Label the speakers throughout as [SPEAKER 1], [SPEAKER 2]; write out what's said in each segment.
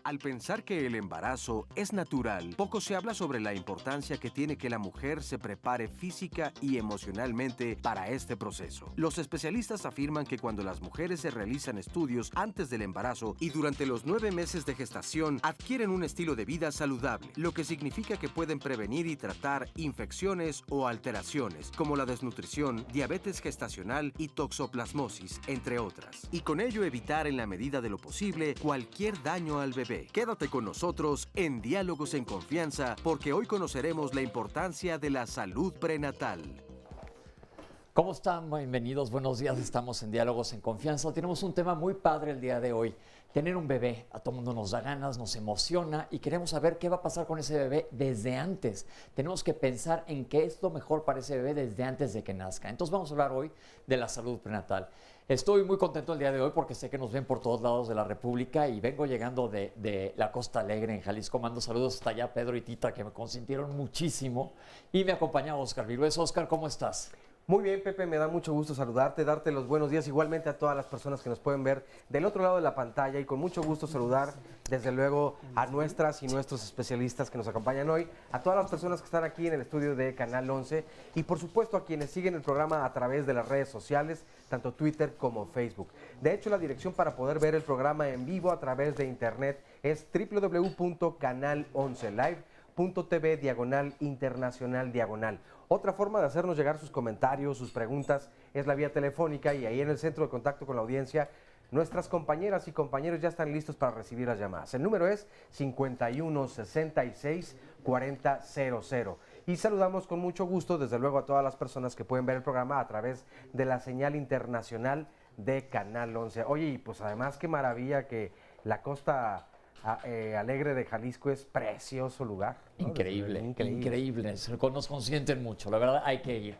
[SPEAKER 1] Al pensar que el embarazo es natural, poco se habla sobre la importancia que tiene que la mujer se prepare física y emocionalmente para este proceso. Los especialistas afirman que cuando las mujeres se realizan estudios antes del embarazo y durante los 9 meses de gestación, adquieren un estilo de vida saludable, lo que significa que pueden prevenir y tratar infecciones o alteraciones, como la desnutrición, diabetes gestacional y toxoplasmosis, entre otras. Y con ello evitar en la medida de lo posible cualquier daño al bebé. Quédate con nosotros en Diálogos en Confianza, porque hoy conoceremos la importancia de la salud prenatal.
[SPEAKER 2] ¿Cómo están? Bienvenidos, buenos días. Estamos en Diálogos en Confianza. Tenemos un tema muy padre el día de hoy. Tener un bebé, a todo mundo nos da ganas, nos emociona y queremos saber qué va a pasar con ese bebé desde antes. Tenemos que pensar en qué es lo mejor para ese bebé desde antes de que nazca. Entonces vamos a hablar hoy de la salud prenatal. Estoy muy contento el día de hoy porque sé que nos ven por todos lados de la República y vengo llegando de la Costa Alegre en Jalisco. Mando saludos hasta allá, Pedro y Tita, que me consintieron muchísimo. Y me acompaña Oscar Virués. Oscar, ¿cómo estás?
[SPEAKER 3] Muy bien, Pepe, me da mucho gusto saludarte, darte los buenos días, igualmente a todas las personas que nos pueden ver del otro lado de la pantalla, y con mucho gusto saludar desde luego a nuestras y nuestros especialistas que nos acompañan hoy, a todas las personas que están aquí en el estudio de Canal 11 y por supuesto a quienes siguen el programa a través de las redes sociales, tanto Twitter como Facebook. De hecho, la dirección para poder ver el programa en vivo a través de internet es www.canal11live.tv/internacional/. Otra forma de hacernos llegar sus comentarios, sus preguntas, es la vía telefónica, y ahí en el centro de contacto con la audiencia, nuestras compañeras y compañeros ya están listos para recibir las llamadas. El número es 51 66 40 00. Y saludamos con mucho gusto, desde luego, a todas las personas que pueden ver el programa a través de la señal internacional de Canal 11. Oye, y pues además qué maravilla que la Costa Alegre de Jalisco es precioso lugar, ¿no?
[SPEAKER 2] Increíble. Nos consienten mucho, la verdad hay que ir.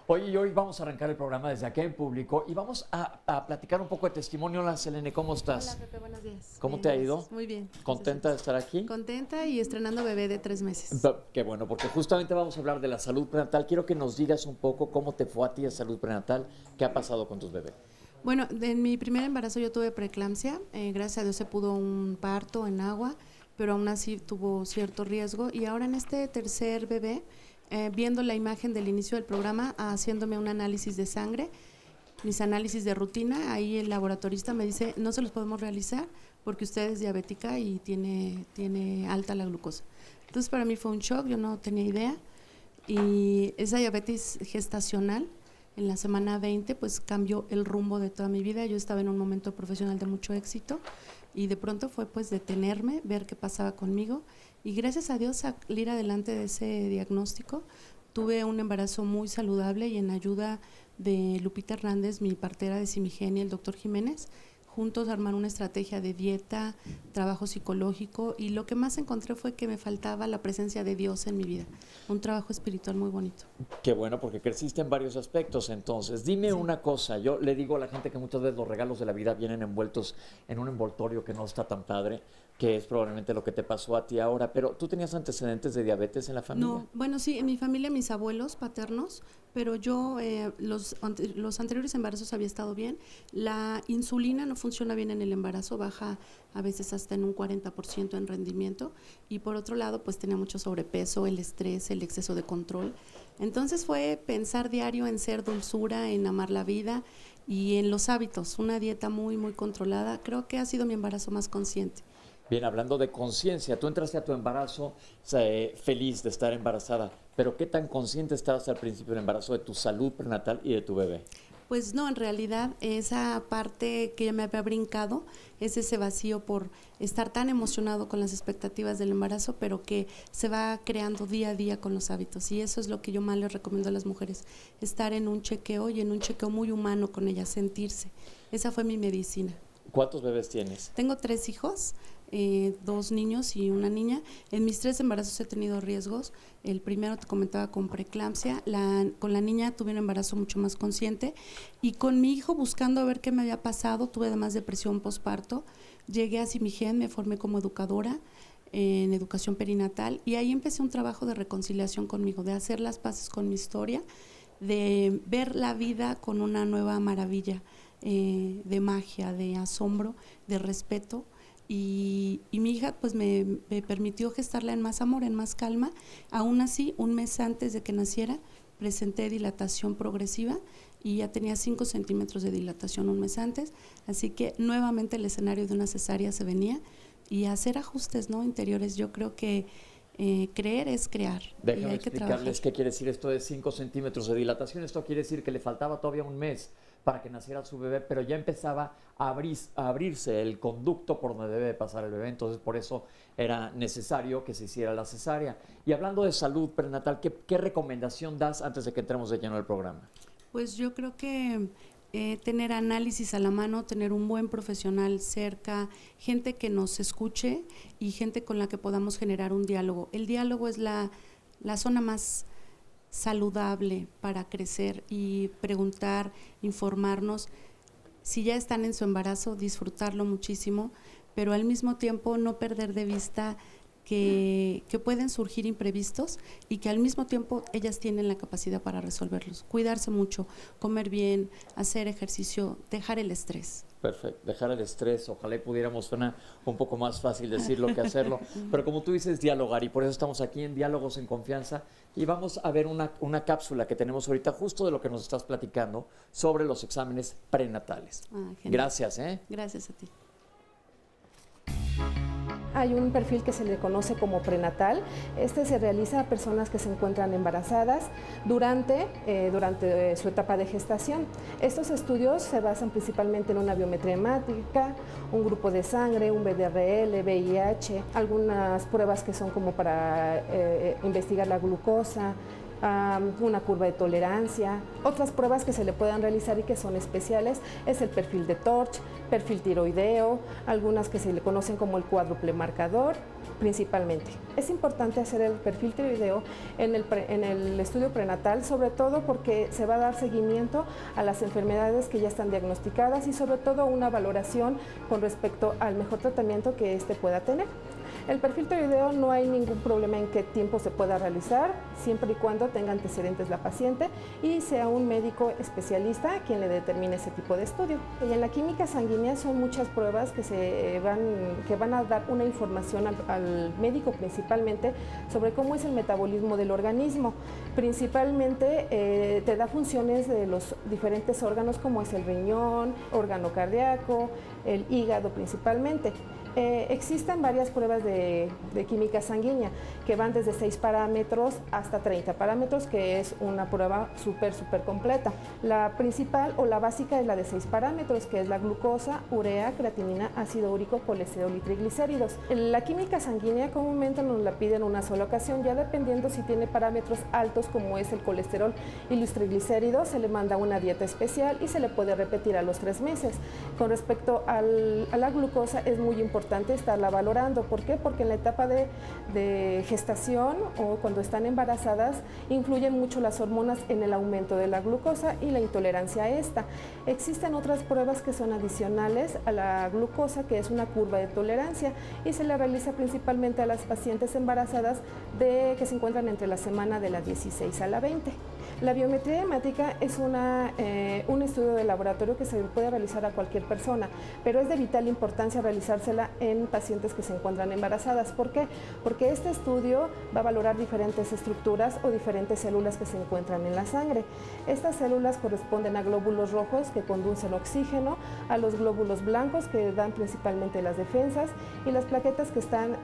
[SPEAKER 2] Oye, y hoy vamos a arrancar el programa desde aquí en público y vamos a platicar un poco de testimonio. Hola, Selene, ¿cómo estás?
[SPEAKER 4] Hola, Pepe, buenos días.
[SPEAKER 2] ¿Cómo
[SPEAKER 4] Bien,
[SPEAKER 2] te ha ido?
[SPEAKER 4] gracias. Muy bien.
[SPEAKER 2] ¿Contenta de estar aquí?
[SPEAKER 4] Contenta y estrenando bebé de 3 meses.
[SPEAKER 2] Qué bueno, porque justamente vamos a hablar de la salud prenatal. Quiero que nos digas un poco cómo te fue a ti a salud prenatal, qué ha pasado con tus bebés.
[SPEAKER 4] Bueno, en mi primer embarazo yo tuve preeclampsia. Gracias a Dios se pudo un parto en agua, pero aún así tuvo cierto riesgo. Y ahora en este tercer bebé, viendo la imagen del inicio del programa, haciéndome un análisis de sangre, mis análisis de rutina, ahí el laboratorista me dice, no se los podemos realizar porque usted es diabética y tiene alta la glucosa. Entonces para mí fue un shock, yo no tenía idea. Y esa diabetes gestacional, en la semana 20, pues cambió el rumbo de toda mi vida. Yo estaba en un momento profesional de mucho éxito y de pronto fue pues detenerme, ver qué pasaba conmigo, y gracias a Dios salir adelante de ese diagnóstico. Tuve un embarazo muy saludable y en ayuda de Lupita Hernández, mi partera de Simigenia, el doctor Jiménez, juntos armar una estrategia de dieta, trabajo psicológico, y lo que más encontré fue que me faltaba la presencia de Dios en mi vida, un trabajo espiritual muy bonito.
[SPEAKER 2] Qué bueno, porque creciste en varios aspectos. Entonces, dime una cosa, yo le digo a la gente que muchas veces los regalos de la vida vienen envueltos en un envoltorio que no está tan padre, que es probablemente lo que te pasó a ti ahora, pero ¿tú tenías antecedentes de diabetes en la familia?
[SPEAKER 4] No, bueno, sí, en mi familia mis abuelos paternos, pero yo los anteriores embarazos había estado bien. La insulina no funciona bien en el embarazo, baja a veces hasta en un 40% en rendimiento, y por otro lado pues tenía mucho sobrepeso, el estrés, el exceso de control. Entonces fue pensar diario en ser dulzura, en amar la vida y en los hábitos, una dieta muy, muy controlada. Creo que ha sido mi embarazo más consciente.
[SPEAKER 2] Bien, hablando de conciencia, tú entraste a tu embarazo feliz de estar embarazada, pero ¿qué tan consciente estabas al principio del embarazo de tu salud prenatal y de tu bebé?
[SPEAKER 4] Pues no, en realidad esa parte que me había brincado es ese vacío por estar tan emocionado con las expectativas del embarazo, pero que se va creando día a día con los hábitos, y eso es lo que yo más les recomiendo a las mujeres, estar en un chequeo y en un chequeo muy humano con ellas, sentirse. Esa fue mi medicina.
[SPEAKER 2] ¿Cuántos bebés tienes?
[SPEAKER 4] Tengo 3 hijos, 2 niños y una niña. En mis 3 embarazos he tenido riesgos. El primero te comentaba con preeclampsia. Con la niña tuve un embarazo mucho más consciente. Y con mi hijo, buscando a ver qué me había pasado, tuve además depresión posparto. Llegué a Simigen, me formé como educadora en educación perinatal. Y ahí empecé un trabajo de reconciliación conmigo, de hacer las paces con mi historia, de ver la vida con una nueva maravilla, de magia, de asombro, de respeto. Y mi hija pues me permitió gestarla en más amor, en más calma. Aún así, un mes antes de que naciera, presenté dilatación progresiva y ya tenía 5 centímetros de dilatación un mes antes. Así que nuevamente el escenario de una cesárea se venía, y hacer ajustes, ¿no?, interiores. Yo creo que creer es crear.
[SPEAKER 2] Déjame explicarles qué quiere decir esto de 5 centímetros de dilatación. Esto quiere decir que le faltaba todavía un mes para que naciera su bebé, pero ya empezaba a abrirse el conducto por donde debe pasar el bebé. Entonces, por eso era necesario que se hiciera la cesárea. Y hablando de salud prenatal, ¿qué recomendación das antes de que entremos de lleno al programa?
[SPEAKER 4] Pues yo creo que tener análisis a la mano, tener un buen profesional cerca, gente que nos escuche y gente con la que podamos generar un diálogo. El diálogo es la zona más saludable para crecer y preguntar, informarnos. Si ya están en su embarazo, disfrutarlo muchísimo, pero al mismo tiempo no perder de vista que pueden surgir imprevistos y que al mismo tiempo ellas tienen la capacidad para resolverlos. Cuidarse mucho, comer bien, hacer ejercicio, dejar el estrés.
[SPEAKER 2] Perfecto, dejar el estrés. Ojalá y pudiéramos, suena un poco más fácil decirlo que hacerlo, pero como tú dices, dialogar, y por eso estamos aquí en Diálogos en Confianza, y vamos a ver una cápsula que tenemos ahorita justo de lo que nos estás platicando sobre los exámenes prenatales. Gracias.
[SPEAKER 4] Gracias a ti.
[SPEAKER 5] Hay un perfil que se le conoce como prenatal. Este se realiza a personas que se encuentran embarazadas durante su etapa de gestación. Estos estudios se basan principalmente en una biometría hemática, un grupo de sangre, un VDRL, VIH, algunas pruebas que son como para investigar la glucosa, una curva de tolerancia. Otras pruebas que se le puedan realizar y que son especiales es el perfil de Torch, perfil tiroideo, algunas que se le conocen como el cuádruple marcador, principalmente. Es importante hacer el perfil tiroideo en el estudio prenatal, sobre todo porque se va a dar seguimiento a las enfermedades que ya están diagnosticadas y sobre todo una valoración con respecto al mejor tratamiento que éste pueda tener. El perfil tiroideo no hay ningún problema en qué tiempo se pueda realizar, siempre y cuando tenga antecedentes la paciente y sea un médico especialista quien le determine ese tipo de estudio. Y en la química sanguínea son muchas pruebas que van a dar una información al médico principalmente sobre cómo es el metabolismo del organismo. Principalmente te da funciones de los diferentes órganos como es el riñón, órgano cardíaco, el hígado principalmente. Existen varias pruebas de química sanguínea que van desde 6 parámetros hasta 30 parámetros, que es una prueba súper completa. La principal o la básica es la de 6 parámetros, que es la glucosa, urea, creatinina, ácido úrico, colesterol y triglicéridos. La química sanguínea comúnmente nos la piden una sola ocasión, ya dependiendo si tiene parámetros altos como es el colesterol y los triglicéridos, se le manda una dieta especial y se le puede repetir a los 3 meses. Con respecto a la glucosa es muy importante estarla valorando. ¿Por qué? Porque en la etapa de gestación o cuando están embarazadas influyen mucho las hormonas en el aumento de la glucosa y la intolerancia a esta. Existen otras pruebas que son adicionales a la glucosa, que es una curva de tolerancia y se le realiza principalmente a las pacientes embarazadas que se encuentran entre la semana de la 16 a la 20. La biometría hemática es un estudio de laboratorio que se puede realizar a cualquier persona, pero es de vital importancia realizársela en pacientes que se encuentran embarazadas. ¿Por qué? Porque este estudio va a valorar diferentes estructuras o diferentes células que se encuentran en la sangre. Estas células corresponden a glóbulos rojos que conducen oxígeno, a los glóbulos blancos que dan principalmente las defensas y las plaquetas que están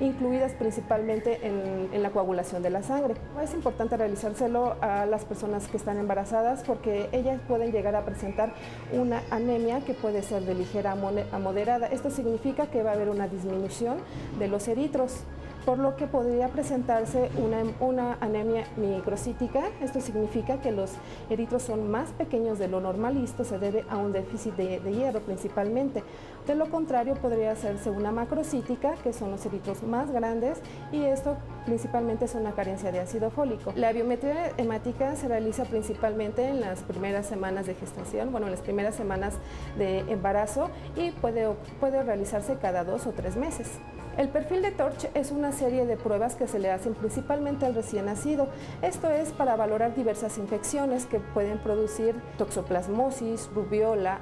[SPEAKER 5] incluidas principalmente en la coagulación de la sangre. Es importante realizárselo a las personas que están embarazadas porque ellas pueden llegar a presentar una anemia que puede ser de ligera a moderada. Esto significa que va a haber una disminución de los eritros. por lo que podría presentarse una anemia microcítica. Esto significa que los eritros son más pequeños de lo normal y esto se debe a un déficit de hierro principalmente. De lo contrario, podría hacerse una macrocítica, que son los eritros más grandes, y esto principalmente es una carencia de ácido fólico. La biometría hemática se realiza principalmente en las primeras semanas de gestación, en las primeras semanas de embarazo, y puede realizarse cada 2 o 3 meses. El perfil de Torch es una serie de pruebas que se le hacen principalmente al recién nacido. Esto es para valorar diversas infecciones que pueden producir toxoplasmosis, rubiola,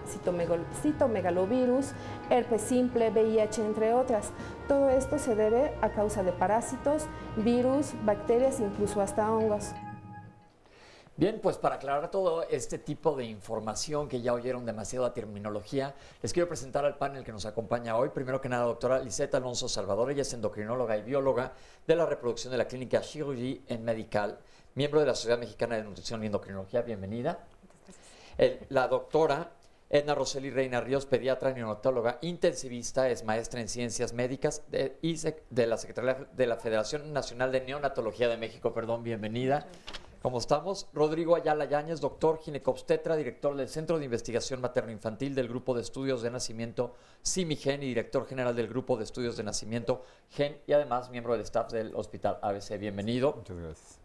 [SPEAKER 5] citomegalovirus, herpes simple, VIH, entre otras. Todo esto se debe a causa de parásitos, virus, bacterias, incluso hasta hongos.
[SPEAKER 2] Bien, pues para aclarar todo este tipo de información que ya oyeron demasiada terminología, les quiero presentar al panel que nos acompaña hoy. Primero que nada, doctora Lisette Alonso Salvador, ella es endocrinóloga y bióloga de la reproducción de la clínica Chirurgie en Medical, miembro de la Sociedad Mexicana de Nutrición y Endocrinología. Bienvenida. La doctora Edna Roseli Reina Ríos, pediatra, neonatóloga, intensivista, es maestra en ciencias médicas y de la Secretaría de la Federación Nacional de Neonatología de México. Bienvenida. ¿Cómo estamos? Rodrigo Ayala Yáñez, doctor ginecobstetra, director del Centro de Investigación Materno-Infantil del Grupo de Estudios de Nacimiento CIMIGEN y director general del Grupo de Estudios de Nacimiento GEN y además miembro del staff del Hospital ABC. Bienvenido.
[SPEAKER 6] Muchas gracias.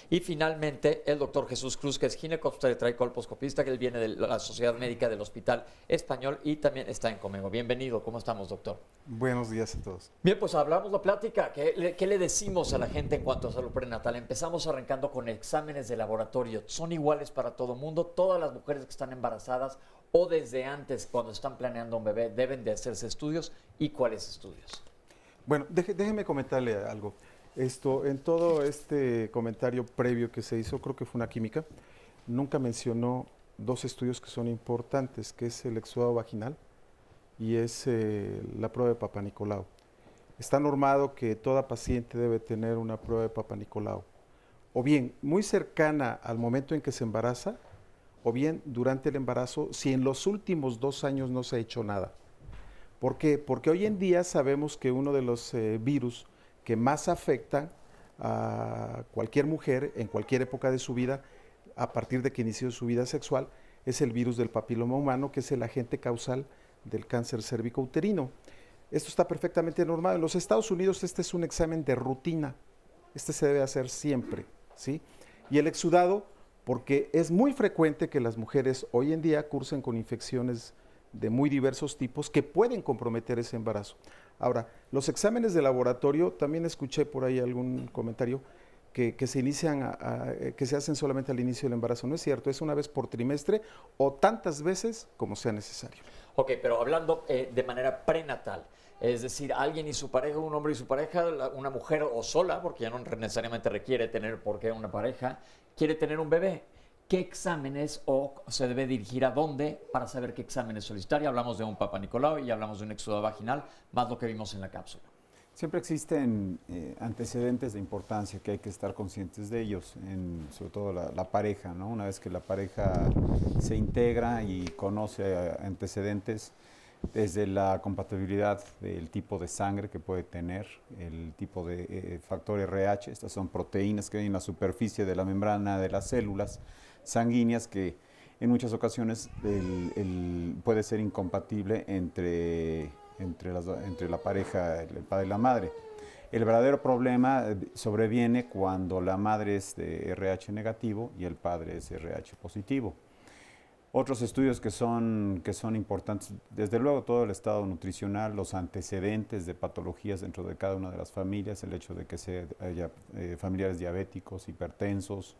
[SPEAKER 2] Y finalmente, el doctor Jesús Cruz, que es ginecobstetra y colposcopista, que él viene de la Sociedad Médica del Hospital Español y también está en Comego. Bienvenido. ¿Cómo estamos, doctor?
[SPEAKER 6] Buenos días a todos.
[SPEAKER 2] Bien, pues hablamos la plática. ¿Qué le decimos a la gente en cuanto a salud prenatal? Empezamos arrancando con exámenes de laboratorio. ¿Son iguales para todo el mundo? ¿Todas las mujeres que están embarazadas o desde antes, cuando están planeando un bebé, deben de hacerse estudios? ¿Y cuáles estudios?
[SPEAKER 6] Bueno, déjeme comentarle algo. En todo este comentario previo que se hizo, creo que fue una química, nunca mencionó 2 estudios que son importantes, que es el exudado vaginal y es la prueba de Papa Nicolau. Está normado que toda paciente debe tener una prueba de Papa Nicolau, o bien muy cercana al momento en que se embaraza, o bien durante el embarazo, si en los últimos 2 años no se ha hecho nada. ¿Por qué? Porque hoy en día sabemos que uno de los virus que más afectan a cualquier mujer en cualquier época de su vida, a partir de que inició su vida sexual, es el virus del papiloma humano, que es el agente causal del cáncer cérvico-uterino. Esto está perfectamente normado. En los Estados Unidos este es un examen de rutina. Este se debe hacer siempre, ¿sí? Y el exudado, porque es muy frecuente que las mujeres hoy en día cursen con infecciones de muy diversos tipos que pueden comprometer ese embarazo. Ahora, los exámenes de laboratorio, también escuché por ahí algún comentario que se inician, que se hacen solamente al inicio del embarazo. No es cierto, es una vez por trimestre o tantas veces como sea necesario.
[SPEAKER 2] Ok, pero hablando de manera prenatal, es decir, alguien y su pareja, un hombre y su pareja, una mujer o sola, porque ya no necesariamente requiere tener por qué una pareja, quiere tener un bebé. ¿Qué exámenes o se debe dirigir a dónde para saber qué exámenes solicitar? Y hablamos de un Papa Nicolau y hablamos de un exudado vaginal, más lo que vimos en la cápsula.
[SPEAKER 7] Siempre existen antecedentes de importancia que hay que estar conscientes de ellos, sobre todo la pareja, ¿no? Una vez que la pareja se integra y conoce antecedentes, desde la compatibilidad del tipo de sangre que puede tener, el tipo de factor RH, estas son proteínas que hay en la superficie de la membrana de las células sanguíneas que en muchas ocasiones puede ser incompatible entre la pareja, el padre y la madre. El verdadero problema sobreviene cuando la madre es de RH negativo y el padre es RH positivo. Otros estudios que son importantes, desde luego todo el estado nutricional, los antecedentes de patologías dentro de cada una de las familias, el hecho de que haya familiares diabéticos, hipertensos,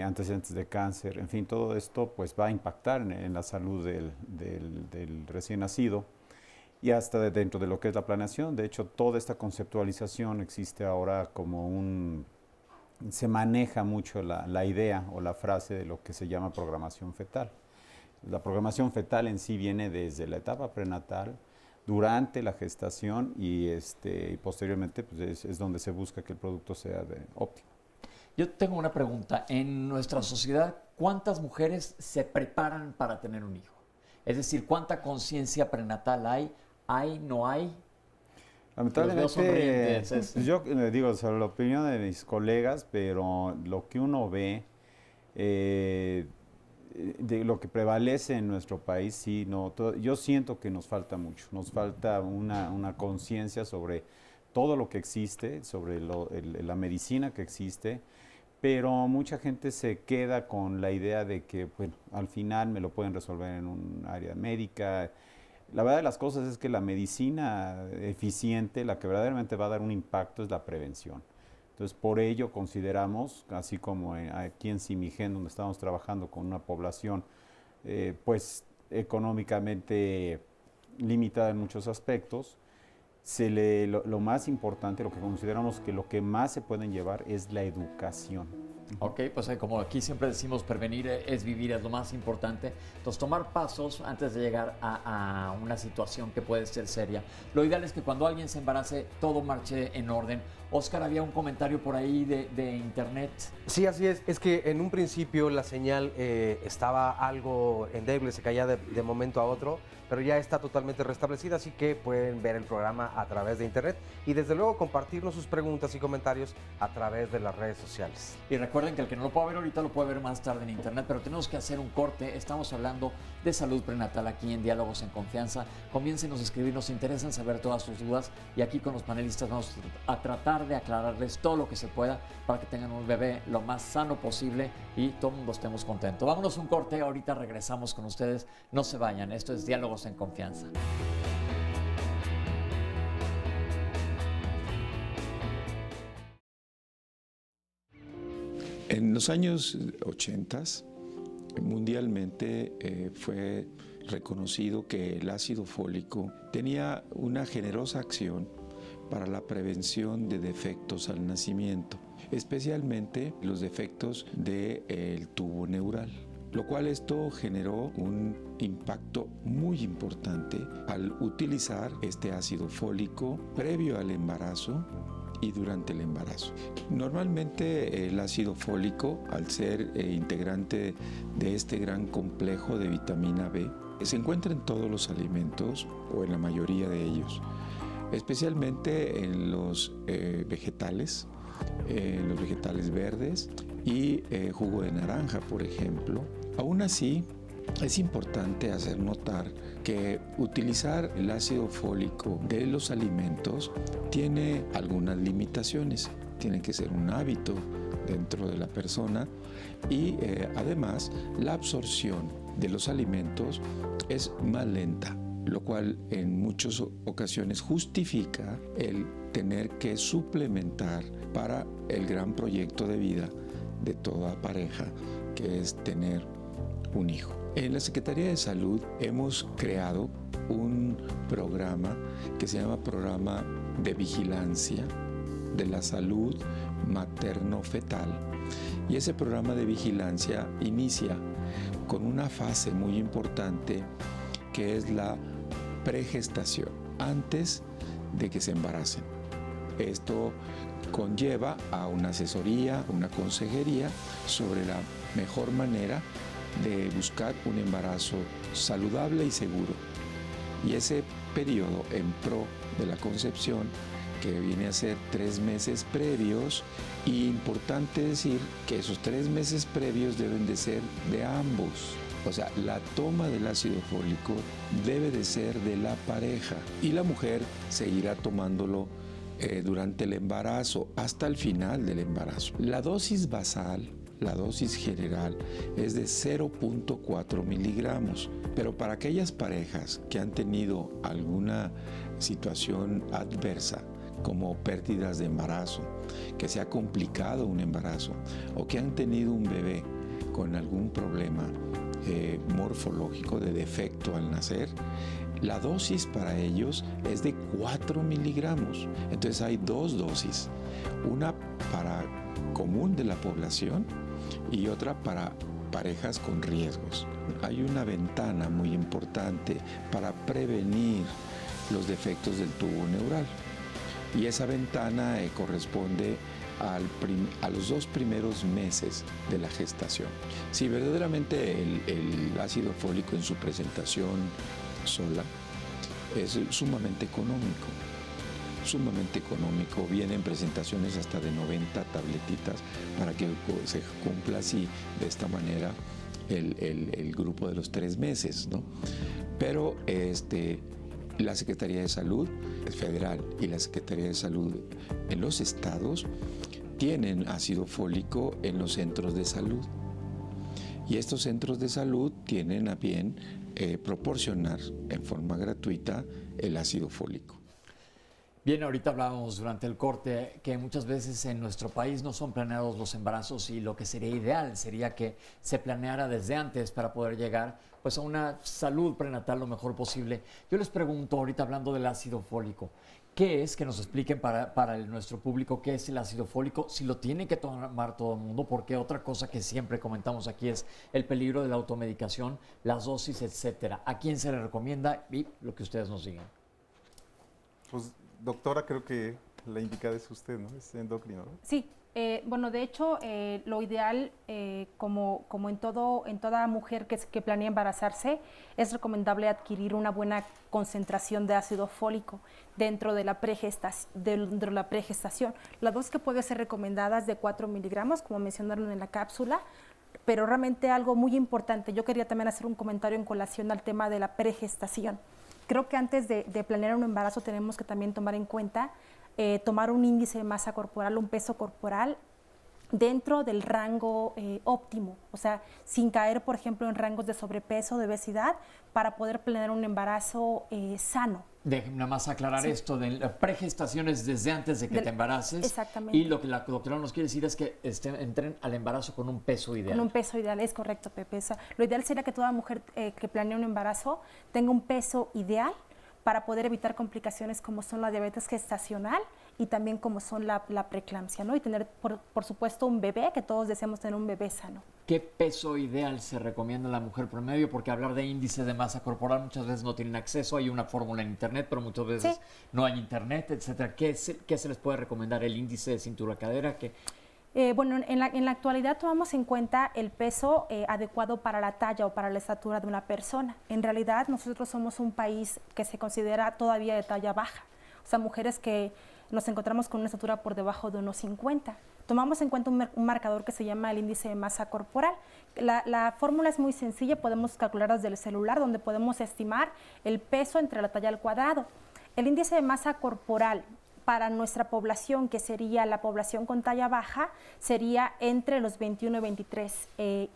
[SPEAKER 7] antecedentes de cáncer, en fin, todo esto pues va a impactar en la salud del recién nacido y hasta dentro de lo que es la planeación. De hecho, toda esta conceptualización existe ahora como se maneja mucho la idea o la frase de lo que se llama programación fetal. La programación fetal en sí viene desde la etapa prenatal, durante la gestación y posteriormente pues es donde se busca que el producto sea óptimo.
[SPEAKER 2] Yo tengo una pregunta. En nuestra sociedad, ¿cuántas mujeres se preparan para tener un hijo? Es decir, ¿cuánta conciencia prenatal hay? ¿Hay, no hay? Los veo
[SPEAKER 7] Lamentablemente,
[SPEAKER 2] sonrientes,
[SPEAKER 7] yo digo, sobre la opinión de mis colegas, pero lo que uno ve, de lo que prevalece en nuestro país, sí, no, yo siento que nos falta mucho, nos falta una conciencia sobre todo lo que existe, sobre la medicina que existe, pero mucha gente se queda con la idea de que, bueno, al final me lo pueden resolver en un área médica. La verdad de las cosas es que la medicina eficiente, la que verdaderamente va a dar un impacto, es la prevención. Entonces, por ello consideramos, así como aquí en Simigén, donde estamos trabajando con una población, pues económicamente limitada en muchos aspectos, lo más importante, lo que consideramos que lo que más se pueden llevar es la educación.
[SPEAKER 2] Ok, pues como aquí siempre decimos, prevenir es vivir, es lo más importante. Entonces, tomar pasos antes de llegar a una situación que puede ser seria. Lo ideal es que cuando alguien se embarace, todo marche en orden. Oscar, había un comentario por ahí de internet.
[SPEAKER 3] Sí, así es. Es que en un principio la señal estaba algo endeble, se caía de momento a otro, pero ya está totalmente restablecida, así que pueden ver el programa a través de internet y desde luego compartirnos sus preguntas y comentarios a través de las redes sociales.
[SPEAKER 2] Y recuerden que el que no lo puede ver ahorita lo puede ver más tarde en internet, pero tenemos que hacer un corte. Estamos hablando de salud prenatal aquí en Diálogos en Confianza. Comiéncenos a escribir, nos interesa saber todas sus dudas y aquí con los panelistas vamos a tratar de aclararles todo lo que se pueda para que tengan un bebé lo más sano posible y todo el mundo estemos contentos. Vámonos un corte, ahorita regresamos con ustedes. No se vayan, esto es Diálogos en Confianza.
[SPEAKER 8] En los años 80, mundialmente fue reconocido que el ácido fólico tenía una generosa acción para la prevención de defectos al nacimiento, especialmente los defectos del tubo neural, lo cual esto generó un impacto muy importante al utilizar este ácido fólico previo al embarazo y durante el embarazo. Normalmente el ácido fólico, al ser integrante de este gran complejo de vitamina B, se encuentra en todos los alimentos o en la mayoría de ellos, especialmente en los vegetales verdes y jugo de naranja, por ejemplo. Aún así, es importante hacer notar que utilizar el ácido fólico de los alimentos tiene algunas limitaciones. Tiene que ser un hábito dentro de la persona y además la absorción de los alimentos es más lenta, lo cual en muchas ocasiones justifica el tener que suplementar para el gran proyecto de vida de toda pareja, que es tener un hijo. En la Secretaría de Salud hemos creado un programa que se llama Programa de Vigilancia de la Salud Materno-Fetal. Y ese programa de vigilancia inicia con una fase muy importante que es la pregestación, antes de que se embaracen. Esto conlleva a una asesoría, una consejería sobre la mejor manera de buscar un embarazo saludable y seguro. Y ese periodo en pro de la concepción, que viene a ser 3 meses previos, y importante decir que esos 3 meses previos deben de ser de ambos. O sea, la toma del ácido fólico debe de ser de la pareja y la mujer seguirá tomándolo durante el embarazo hasta el final del embarazo. La dosis basal, la dosis general, es de 0.4 miligramos, pero para aquellas parejas que han tenido alguna situación adversa, como pérdidas de embarazo, que se ha complicado un embarazo o que han tenido un bebé con algún problema morfológico de defecto al nacer, la dosis para ellos es de 4 miligramos. Entonces hay 2 dosis, una para común de la población y otra para parejas con riesgos. Hay una ventana muy importante para prevenir los defectos del tubo neural y esa ventana corresponde a los 2 primeros meses de la gestación. Si verdaderamente el ácido fólico en su presentación sola es sumamente económico. sumamente económico, vienen presentaciones hasta de 90 tabletitas para que se cumpla así, de esta manera, el grupo de los 3 meses, ¿no? Pero la Secretaría de Salud Federal y la Secretaría de Salud en los estados tienen ácido fólico en los centros de salud. Y estos centros de salud tienen a bien proporcionar en forma gratuita el ácido fólico.
[SPEAKER 2] Bien, ahorita hablábamos durante el corte que muchas veces en nuestro país no son planeados los embarazos y lo que sería ideal sería que se planeara desde antes para poder llegar pues a una salud prenatal lo mejor posible. Yo les pregunto, ahorita hablando del ácido fólico, ¿qué es? Que nos expliquen para nuestro público qué es el ácido fólico, si lo tiene que tomar todo el mundo, porque otra cosa que siempre comentamos aquí es el peligro de la automedicación, las dosis, etcétera. ¿A quién se le recomienda? Y lo que ustedes nos digan.
[SPEAKER 6] Pues, doctora, creo que la indicada es usted, ¿no? Es endocrino, ¿no?
[SPEAKER 9] Sí, bueno, de hecho, lo ideal, como en toda mujer que planea embarazarse, es recomendable adquirir una buena concentración de ácido fólico dentro de la pregestación. La dosis que puede ser recomendada es de 4 miligramos, como mencionaron en la cápsula, pero realmente algo muy importante, yo quería también hacer un comentario en colación al tema de la pregestación. Creo que antes de planear un embarazo tenemos que también tomar en cuenta tomar un índice de masa corporal, un peso corporal dentro del rango óptimo, o sea, sin caer, por ejemplo, en rangos de sobrepeso, de obesidad, para poder planear un embarazo sano.
[SPEAKER 2] Déjenme nada más aclarar esto de la pregestación es desde antes de que te embaraces.
[SPEAKER 9] Exactamente.
[SPEAKER 2] Y lo que la doctora nos quiere decir es que entren al embarazo con un peso ideal.
[SPEAKER 9] Con un peso ideal, es correcto, Pepe. Lo ideal sería que toda mujer que planee un embarazo tenga un peso ideal para poder evitar complicaciones como son la diabetes gestacional y también como son la preeclampsia, ¿no? Y tener, por supuesto, un bebé, que todos deseamos tener un bebé sano.
[SPEAKER 2] ¿Qué peso ideal se recomienda a la mujer promedio? Porque hablar de índice de masa corporal muchas veces no tienen acceso, hay una fórmula en internet, pero muchas veces no hay internet, etcétera. ¿Qué se les puede recomendar? ¿El índice de cintura-cadera?
[SPEAKER 9] Bueno, en la actualidad tomamos en cuenta el peso adecuado para la talla o para la estatura de una persona. En realidad, nosotros somos un país que se considera todavía de talla baja. O sea, mujeres que nos encontramos con una estatura por debajo de unos 50. Tomamos en cuenta un marcador que se llama el índice de masa corporal. La fórmula es muy sencilla, podemos calcular desde el celular, donde podemos estimar el peso entre la talla al cuadrado. El índice de masa corporal para nuestra población, que sería la población con talla baja, sería entre los 21 y 23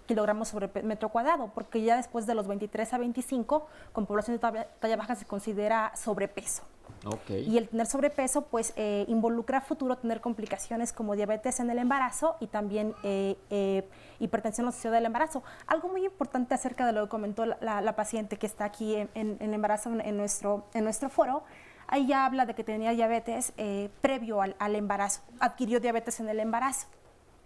[SPEAKER 9] kilogramos sobre metro cuadrado, porque ya después de los 23 a 25, con población de talla baja se considera sobrepeso.
[SPEAKER 2] Okay.
[SPEAKER 9] Y el tener sobrepeso pues involucra a futuro tener complicaciones como diabetes en el embarazo y también hipertensión asociada al embarazo. Algo muy importante acerca de lo que comentó la paciente que está aquí en embarazo en nuestro foro, ahí ya habla de que tenía diabetes previo al embarazo, adquirió diabetes en el embarazo.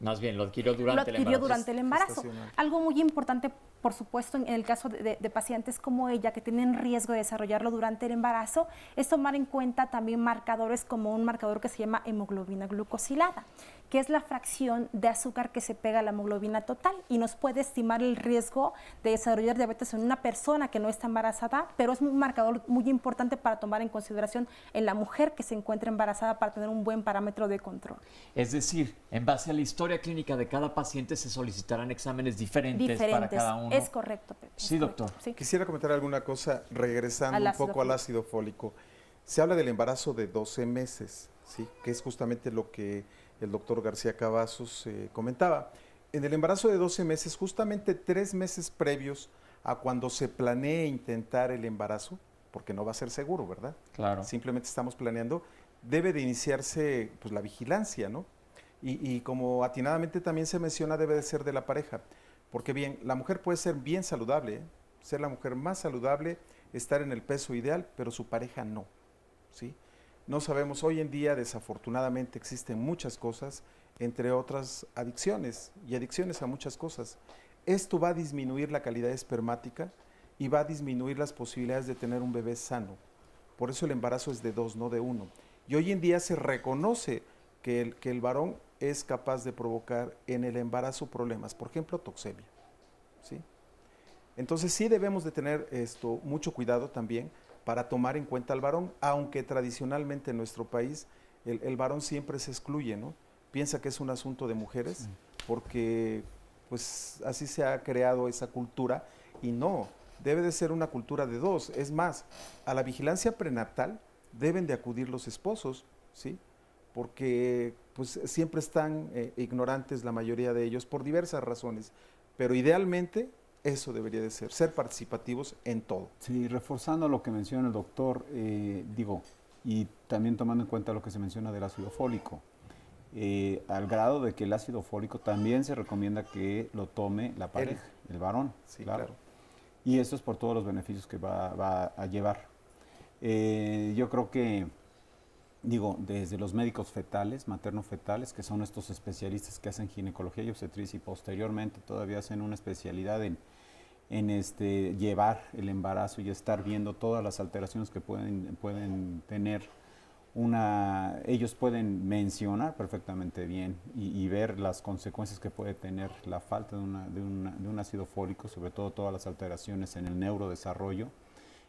[SPEAKER 2] Más bien, lo adquirió durante el embarazo.
[SPEAKER 9] Algo muy importante, por supuesto, en el caso de pacientes como ella que tienen riesgo de desarrollarlo durante el embarazo, es tomar en cuenta también marcadores como un marcador que se llama hemoglobina glucosilada, que es la fracción de azúcar que se pega a la hemoglobina total y nos puede estimar el riesgo de desarrollar diabetes en una persona que no está embarazada, pero es un marcador muy importante para tomar en consideración en la mujer que se encuentra embarazada para tener un buen parámetro de control.
[SPEAKER 2] Es decir, en base a la historia clínica de cada paciente se solicitarán exámenes diferentes para cada uno.
[SPEAKER 9] Es correcto, Pepe.
[SPEAKER 2] Sí, doctor.
[SPEAKER 9] Sí.
[SPEAKER 6] Quisiera comentar alguna cosa regresando un poco al ácido fólico. Se habla del embarazo de 12 meses, ¿sí? Que es justamente lo que el doctor García Cavazos comentaba. En el embarazo de 12 meses, justamente 3 meses previos a cuando se planee intentar el embarazo, porque no va a ser seguro, ¿verdad?
[SPEAKER 2] Claro.
[SPEAKER 6] Simplemente estamos planeando, debe de iniciarse pues, la vigilancia, ¿no? Y como atinadamente también se menciona, debe de ser de la pareja. Porque bien, la mujer puede ser bien saludable, ser la mujer más saludable, estar en el peso ideal, pero su pareja no, ¿sí? No sabemos, hoy en día desafortunadamente existen muchas cosas, entre otras adicciones, y adicciones a muchas cosas. Esto va a disminuir la calidad espermática y va a disminuir las posibilidades de tener un bebé sano. Por eso el embarazo es de 2, no de 1. Y hoy en día se reconoce que el varón es capaz de provocar en el embarazo problemas, por ejemplo, toxemia, ¿sí? Entonces sí debemos de tener mucho cuidado también para tomar en cuenta al varón, aunque tradicionalmente en nuestro país el varón siempre se excluye, ¿no? Piensa que es un asunto de mujeres, porque pues así se ha creado esa cultura, y no, debe de ser una cultura de dos. Es más, a la vigilancia prenatal deben de acudir los esposos, ¿sí? Porque pues siempre están ignorantes la mayoría de ellos por diversas razones, pero idealmente eso debería de ser participativos en todo.
[SPEAKER 7] Sí, reforzando lo que menciona el doctor, y también tomando en cuenta lo que se menciona del ácido fólico, al grado de que el ácido fólico también se recomienda que lo tome la pareja, el varón.
[SPEAKER 6] Sí, claro.
[SPEAKER 7] Y esto es por todos los beneficios que va a llevar. Yo creo que, desde los médicos fetales, materno-fetales, que son estos especialistas que hacen ginecología y obstetricia y posteriormente todavía hacen una especialidad en llevar el embarazo y estar viendo todas las alteraciones que pueden tener ellos pueden mencionar perfectamente bien y ver las consecuencias que puede tener la falta de un ácido fólico, sobre todo todas las alteraciones en el neurodesarrollo.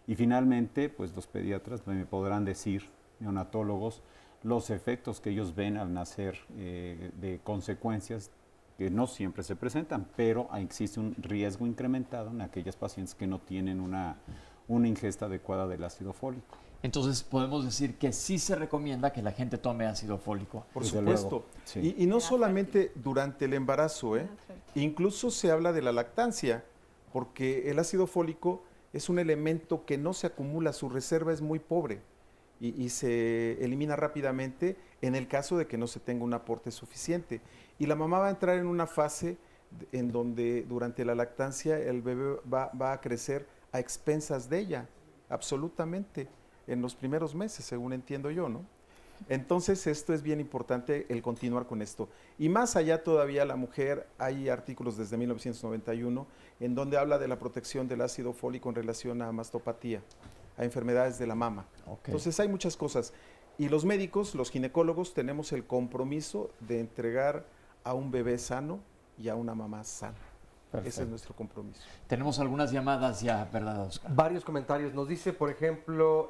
[SPEAKER 7] Y finalmente, pues los pediatras me podrán decir, neonatólogos, los efectos que ellos ven al nacer de consecuencias que no siempre se presentan, pero existe un riesgo incrementado en aquellas pacientes que no tienen una ingesta adecuada del ácido fólico.
[SPEAKER 2] Entonces podemos decir que sí se recomienda que la gente tome ácido fólico.
[SPEAKER 6] Por
[SPEAKER 7] Desde
[SPEAKER 6] supuesto.
[SPEAKER 7] luego, sí.
[SPEAKER 6] Y no solamente durante el embarazo, incluso se habla de la lactancia, porque el ácido fólico es un elemento que no se acumula, su reserva es muy pobre y se elimina rápidamente en el caso de que no se tenga un aporte suficiente. Y la mamá va a entrar en una fase en donde durante la lactancia el bebé va a crecer a expensas de ella, absolutamente, en los primeros meses, según entiendo yo, ¿no? Entonces, esto es bien importante, el continuar con esto. Y más allá todavía, la mujer, hay artículos desde 1991 en donde habla de la protección del ácido fólico en relación a mastopatía, a enfermedades de la mama.
[SPEAKER 2] Okay.
[SPEAKER 6] Entonces, hay muchas cosas. Y los médicos, los ginecólogos, tenemos el compromiso de entregar a un bebé sano y a una mamá sana.
[SPEAKER 2] Perfecto.
[SPEAKER 6] Ese es nuestro compromiso.
[SPEAKER 2] Tenemos algunas llamadas ya, ¿verdad, Oscar?
[SPEAKER 3] Varios comentarios. Nos dice, por ejemplo,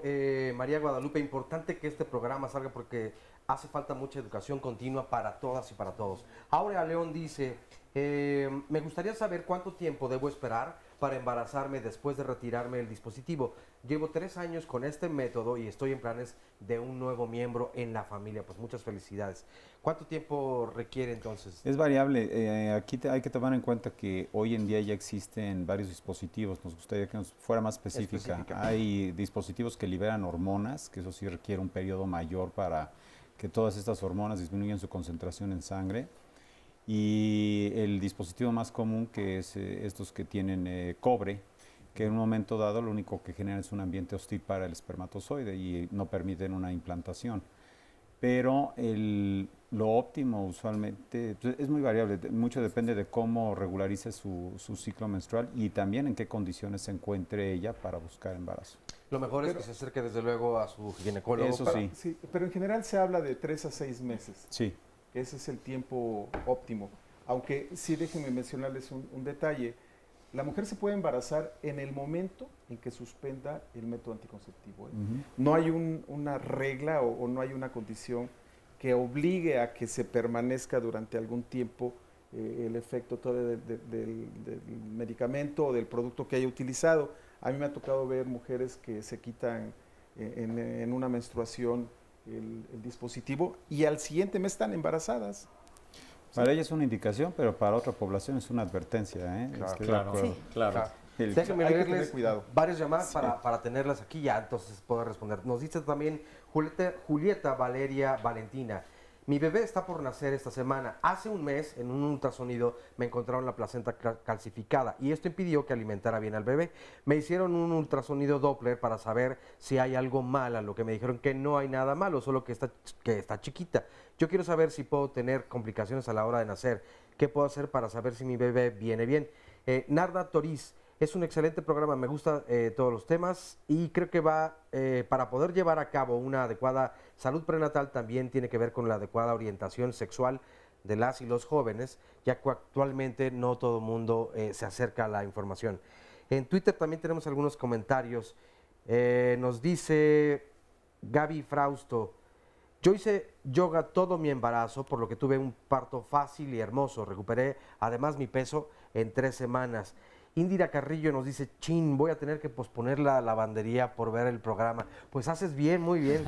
[SPEAKER 3] María Guadalupe, importante que este programa salga porque hace falta mucha educación continua para todas y para todos. Aurea León dice, me gustaría saber cuánto tiempo debo esperar para embarazarme después de retirarme el dispositivo. Llevo 3 años con este método y estoy en planes de un nuevo miembro en la familia. Pues muchas felicidades. ¿Cuánto tiempo requiere entonces?
[SPEAKER 7] Es variable. Aquí hay que tomar en cuenta que hoy en día ya existen varios dispositivos. Nos gustaría que nos fuera más específica. Hay dispositivos que liberan hormonas, que eso sí requiere un periodo mayor para que todas estas hormonas disminuyan su concentración en sangre. Y el dispositivo más común, que es estos que tienen cobre, que en un momento dado lo único que generan es un ambiente hostil para el espermatozoide y no permiten una implantación. Pero lo óptimo usualmente es muy variable, mucho depende de cómo regularice su ciclo menstrual y también en qué condiciones se encuentre ella para buscar embarazo.
[SPEAKER 3] Lo mejor es que se acerque desde luego a su ginecólogo.
[SPEAKER 7] Eso sí.
[SPEAKER 6] Sí, pero en general se habla de 3 a 6 meses.
[SPEAKER 7] Sí.
[SPEAKER 6] Ese es el tiempo óptimo. Aunque sí, déjenme mencionarles un detalle. La mujer se puede embarazar en el momento en que suspenda el método anticonceptivo. No hay una regla o no hay una condición que obligue a que se permanezca durante algún tiempo el efecto todo del medicamento o del producto que haya utilizado. A mí me ha tocado ver mujeres que se quitan en una menstruación el dispositivo y al siguiente mes están embarazadas.
[SPEAKER 7] Para ella es una indicación, pero para otra población es una advertencia, ¿eh?
[SPEAKER 2] Claro.
[SPEAKER 3] Déjenme
[SPEAKER 6] Hay que
[SPEAKER 3] leerles
[SPEAKER 6] tener cuidado.
[SPEAKER 3] varias llamadas para tenerlas aquí ya, entonces puedo responder. Nos dice también Julieta Valeria Valentina. Mi bebé está por nacer esta semana. Hace un mes, en un ultrasonido, me encontraron la placenta calcificada y esto impidió que alimentara bien al bebé. Me hicieron un ultrasonido Doppler para saber si hay algo mal, a lo que me dijeron que no hay nada malo, solo que está chiquita. Yo quiero saber si puedo tener complicaciones a la hora de nacer. ¿Qué puedo hacer para saber si mi bebé viene bien? Narda Toriz, es un excelente programa, me gustan todos los temas y creo que para poder llevar a cabo una adecuada salud prenatal también tiene que ver con la adecuada orientación sexual de las y los jóvenes, ya que actualmente no todo el mundo se acerca a la información. En Twitter también tenemos algunos comentarios. Nos dice Gaby Frausto, yo hice yoga todo mi embarazo, por lo que tuve un parto fácil y hermoso. Recuperé además mi peso en 3 semanas. Indira Carrillo nos dice, chin, voy a tener que posponer la lavandería por ver el programa. Pues haces bien, muy bien.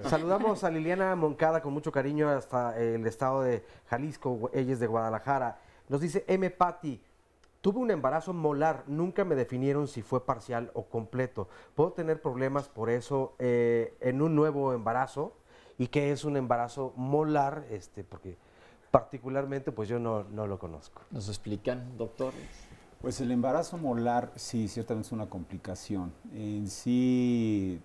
[SPEAKER 3] Saludamos a Liliana Moncada con mucho cariño hasta el estado de Jalisco, ella es de Guadalajara. Nos dice M. Patti, tuve un embarazo molar, nunca me definieron si fue parcial o completo. ¿Puedo tener problemas por eso en un nuevo embarazo? ¿Y qué es un embarazo molar? Porque particularmente pues yo no lo conozco.
[SPEAKER 2] ¿Nos explican, doctores?
[SPEAKER 7] Pues el embarazo molar sí, ciertamente es una complicación. En sí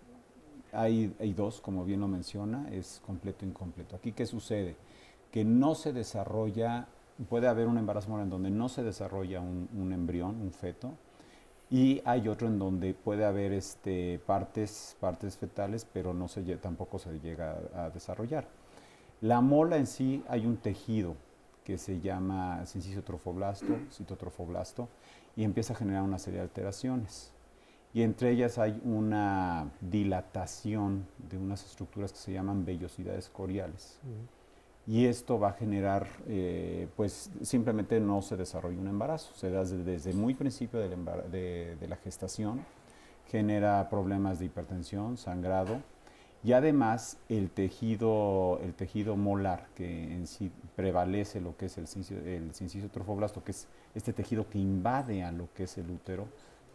[SPEAKER 7] hay 2, como bien lo menciona, es completo e incompleto. Aquí, ¿qué sucede? Que no se desarrolla, puede haber un embarazo molar en donde no se desarrolla un embrión, un feto, y hay otro en donde puede haber partes fetales, pero tampoco se llega a desarrollar. La mola en sí, hay un tejido que se llama sincisotrofoblasto, citotrofoblasto, y empieza a generar una serie de alteraciones. Y entre ellas hay una dilatación de unas estructuras que se llaman vellosidades coriales. Y esto va a generar, pues simplemente no se desarrolla un embarazo, se da desde muy principio de la gestación, genera problemas de hipertensión, sangrado, y además el tejido molar, que en sí prevalece lo que es el sincisotrofoblasto, que es este tejido que invade a lo que es el útero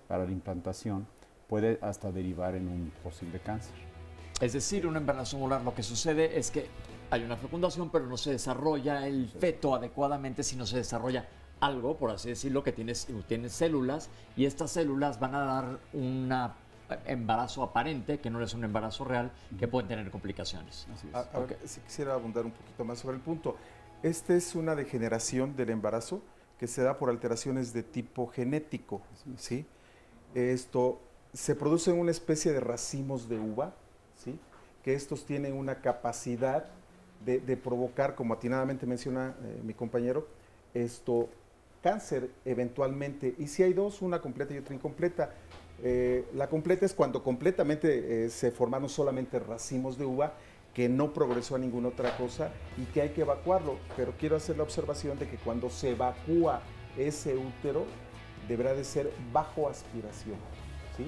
[SPEAKER 7] para la implantación, puede hasta derivar en un posible cáncer.
[SPEAKER 2] Es decir, un embarazo molar, lo que sucede es que hay una fecundación, pero no se desarrolla el feto adecuadamente, si no se desarrolla algo, por así decirlo, que tiene células, y estas células van a dar un embarazo aparente, que no es un embarazo real, que pueden tener complicaciones.
[SPEAKER 6] A ver, si quisiera abundar un poquito más sobre el punto. Esta es una degeneración del embarazo que se da por alteraciones de tipo genético, ¿sí? Esto se produce en una especie de racimos de uva, ¿sí? Que estos tienen una capacidad de provocar, como atinadamente menciona mi compañero, cáncer eventualmente. Y si hay 2, una completa y otra incompleta. La completa es cuando completamente se formaron solamente racimos de uva, que no progresó a ninguna otra cosa y que hay que evacuarlo. Pero quiero hacer la observación de que cuando se evacúa ese útero, deberá de ser bajo aspiración, ¿sí?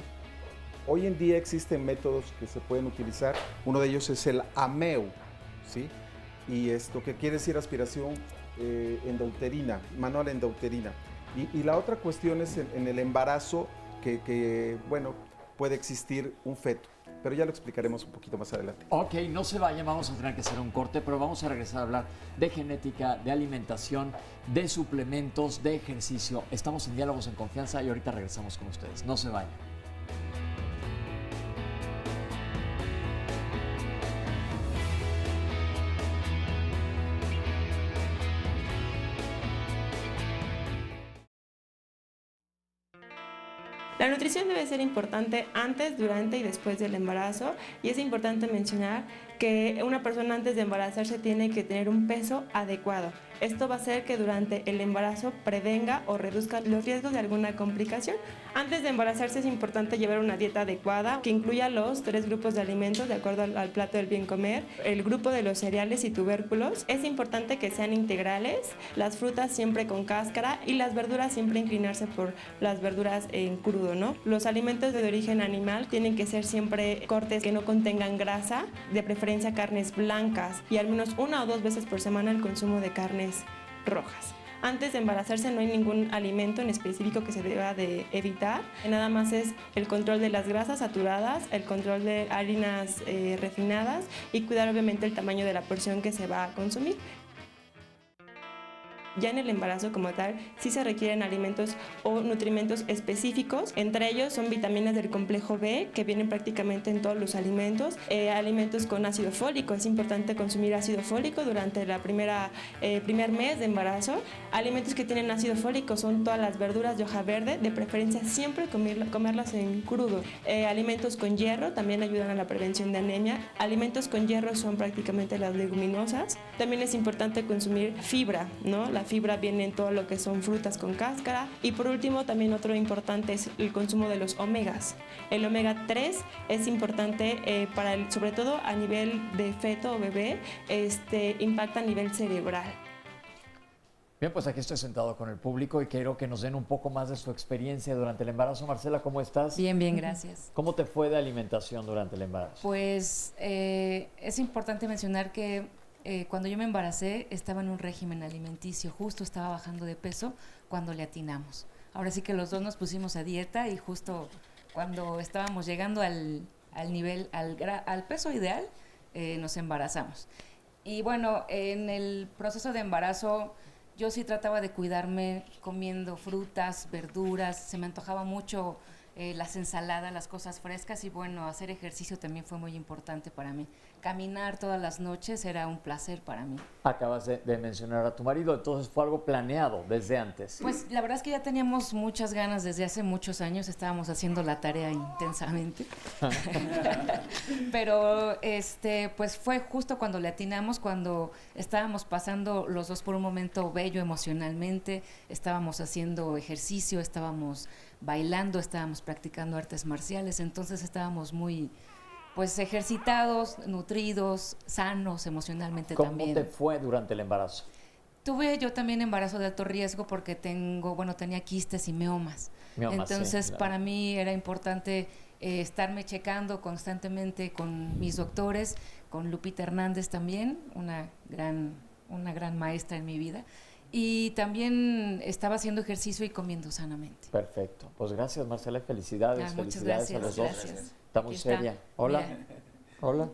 [SPEAKER 6] Hoy en día existen métodos que se pueden utilizar. Uno de ellos es el AMEU, ¿sí? Y esto que quiere decir aspiración endouterina, manual endouterina. Y la otra cuestión es en el embarazo que, bueno, puede existir un feto. Pero ya lo explicaremos un poquito más adelante.
[SPEAKER 2] Ok, no se vayan, vamos a tener que hacer un corte, pero vamos a regresar a hablar de genética, de alimentación, de suplementos, de ejercicio. Estamos en Diálogos en Confianza y ahorita regresamos con ustedes. No se vayan.
[SPEAKER 10] La nutrición debe ser importante antes, durante y después del embarazo, y es importante mencionar que una persona antes de embarazarse tiene que tener un peso adecuado. Esto va a hacer que durante el embarazo prevenga o reduzca los riesgos de alguna complicación. Antes de embarazarse es importante llevar una dieta adecuada que incluya los 3 grupos de alimentos de acuerdo al plato del bien comer, el grupo de los cereales y tubérculos. Es importante que sean integrales, las frutas siempre con cáscara y las verduras siempre inclinarse por las verduras en crudo, ¿no? Los alimentos de origen animal tienen que ser siempre cortes que no contengan grasa, de preferencia carnes blancas, y al menos 1 o 2 veces por semana el consumo de carnes rojas. Antes de embarazarse no hay ningún alimento en específico que se deba de evitar. Nada más es el control de las grasas saturadas, el control de harinas refinadas y cuidar obviamente el tamaño de la porción que se va a consumir. Ya en el embarazo como tal, sí se requieren alimentos o nutrimentos específicos. Entre ellos son vitaminas del complejo B, que vienen prácticamente en todos los alimentos. Alimentos con ácido fólico, es importante consumir ácido fólico durante la primer mes de embarazo. Alimentos que tienen ácido fólico son todas las verduras de hoja verde, de preferencia siempre comerlas en crudo. Alimentos con hierro también ayudan a la prevención de anemia. Alimentos con hierro son prácticamente las leguminosas. También es importante consumir fibra, ¿no? La fibra viene en todo lo que son frutas con cáscara. Y por último, también otro importante es el consumo de los omegas. El omega 3 es importante sobre todo a nivel de feto o bebé, impacta a nivel cerebral.
[SPEAKER 2] Bien, pues aquí estoy sentado con el público y quiero que nos den un poco más de su experiencia durante el embarazo. Marcela, ¿cómo estás?
[SPEAKER 11] Bien, bien, gracias.
[SPEAKER 2] ¿Cómo te fue de alimentación durante el embarazo?
[SPEAKER 11] Pues es importante mencionar que cuando yo me embaracé estaba en un régimen alimenticio, justo estaba bajando de peso cuando le atinamos. Ahora sí que los dos nos pusimos a dieta y justo cuando estábamos llegando al nivel, al peso ideal, nos embarazamos. Y bueno, en el proceso de embarazo yo sí trataba de cuidarme comiendo frutas, verduras, se me antojaba mucho las ensaladas, las cosas frescas y bueno, hacer ejercicio también fue muy importante para mí. Caminar todas las noches era un placer para mí.
[SPEAKER 2] Acabas de mencionar a tu marido, entonces fue algo planeado desde antes.
[SPEAKER 11] Pues la verdad es que ya teníamos muchas ganas desde hace muchos años, estábamos haciendo la tarea intensamente. Pero pues fue justo cuando le atinamos, cuando estábamos pasando los dos por un momento bello emocionalmente, estábamos haciendo ejercicio, estábamos bailando, estábamos practicando artes marciales, entonces estábamos muy pues ejercitados, nutridos, sanos emocionalmente también.
[SPEAKER 2] ¿Cómo te fue durante el embarazo?
[SPEAKER 11] Tuve yo también embarazo de alto riesgo porque tenía quistes y miomas. Entonces,
[SPEAKER 2] sí, claro.
[SPEAKER 11] Para mí era importante estarme checando constantemente con mis doctores, con Lupita Hernández también, una gran maestra en mi vida. Y también estaba haciendo ejercicio y comiendo sanamente.
[SPEAKER 2] Perfecto. Pues gracias, Marcela, y felicidades.
[SPEAKER 11] Muchas
[SPEAKER 2] felicidades
[SPEAKER 11] gracias,
[SPEAKER 2] a los dos.
[SPEAKER 11] gracias.
[SPEAKER 2] Está muy
[SPEAKER 11] Aquí
[SPEAKER 2] seria.
[SPEAKER 11] está.
[SPEAKER 2] Hola.
[SPEAKER 11] Mira.
[SPEAKER 2] Hola.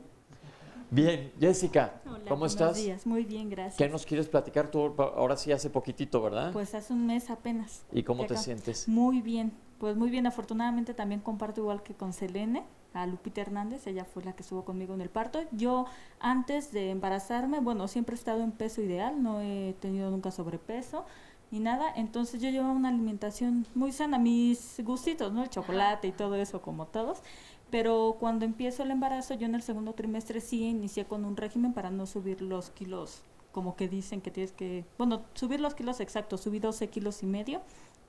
[SPEAKER 2] Bien, Jessica,
[SPEAKER 12] Hola,
[SPEAKER 2] ¿cómo estás?
[SPEAKER 12] Buenos días, muy bien, gracias.
[SPEAKER 2] ¿Qué nos quieres platicar tú? Ahora sí hace poquitito, ¿verdad?
[SPEAKER 12] Pues hace un mes apenas.
[SPEAKER 2] ¿Y cómo
[SPEAKER 12] Que
[SPEAKER 2] te
[SPEAKER 12] acá.
[SPEAKER 2] sientes?
[SPEAKER 12] Muy bien, pues muy bien. Afortunadamente también comparto igual que con Selene, a Lupita Hernández, ella fue la que estuvo conmigo en el parto. Yo antes de embarazarme, bueno, siempre he estado en peso ideal, no he tenido nunca sobrepeso ni nada, entonces yo llevaba una alimentación muy sana, mis gustitos, ¿no? El chocolate y todo eso como todos. Pero cuando empiezo el embarazo, yo en el segundo trimestre sí inicié con un régimen para no subir los kilos, como que dicen que tienes que, bueno, subir los kilos exactos, subí 12 kilos y medio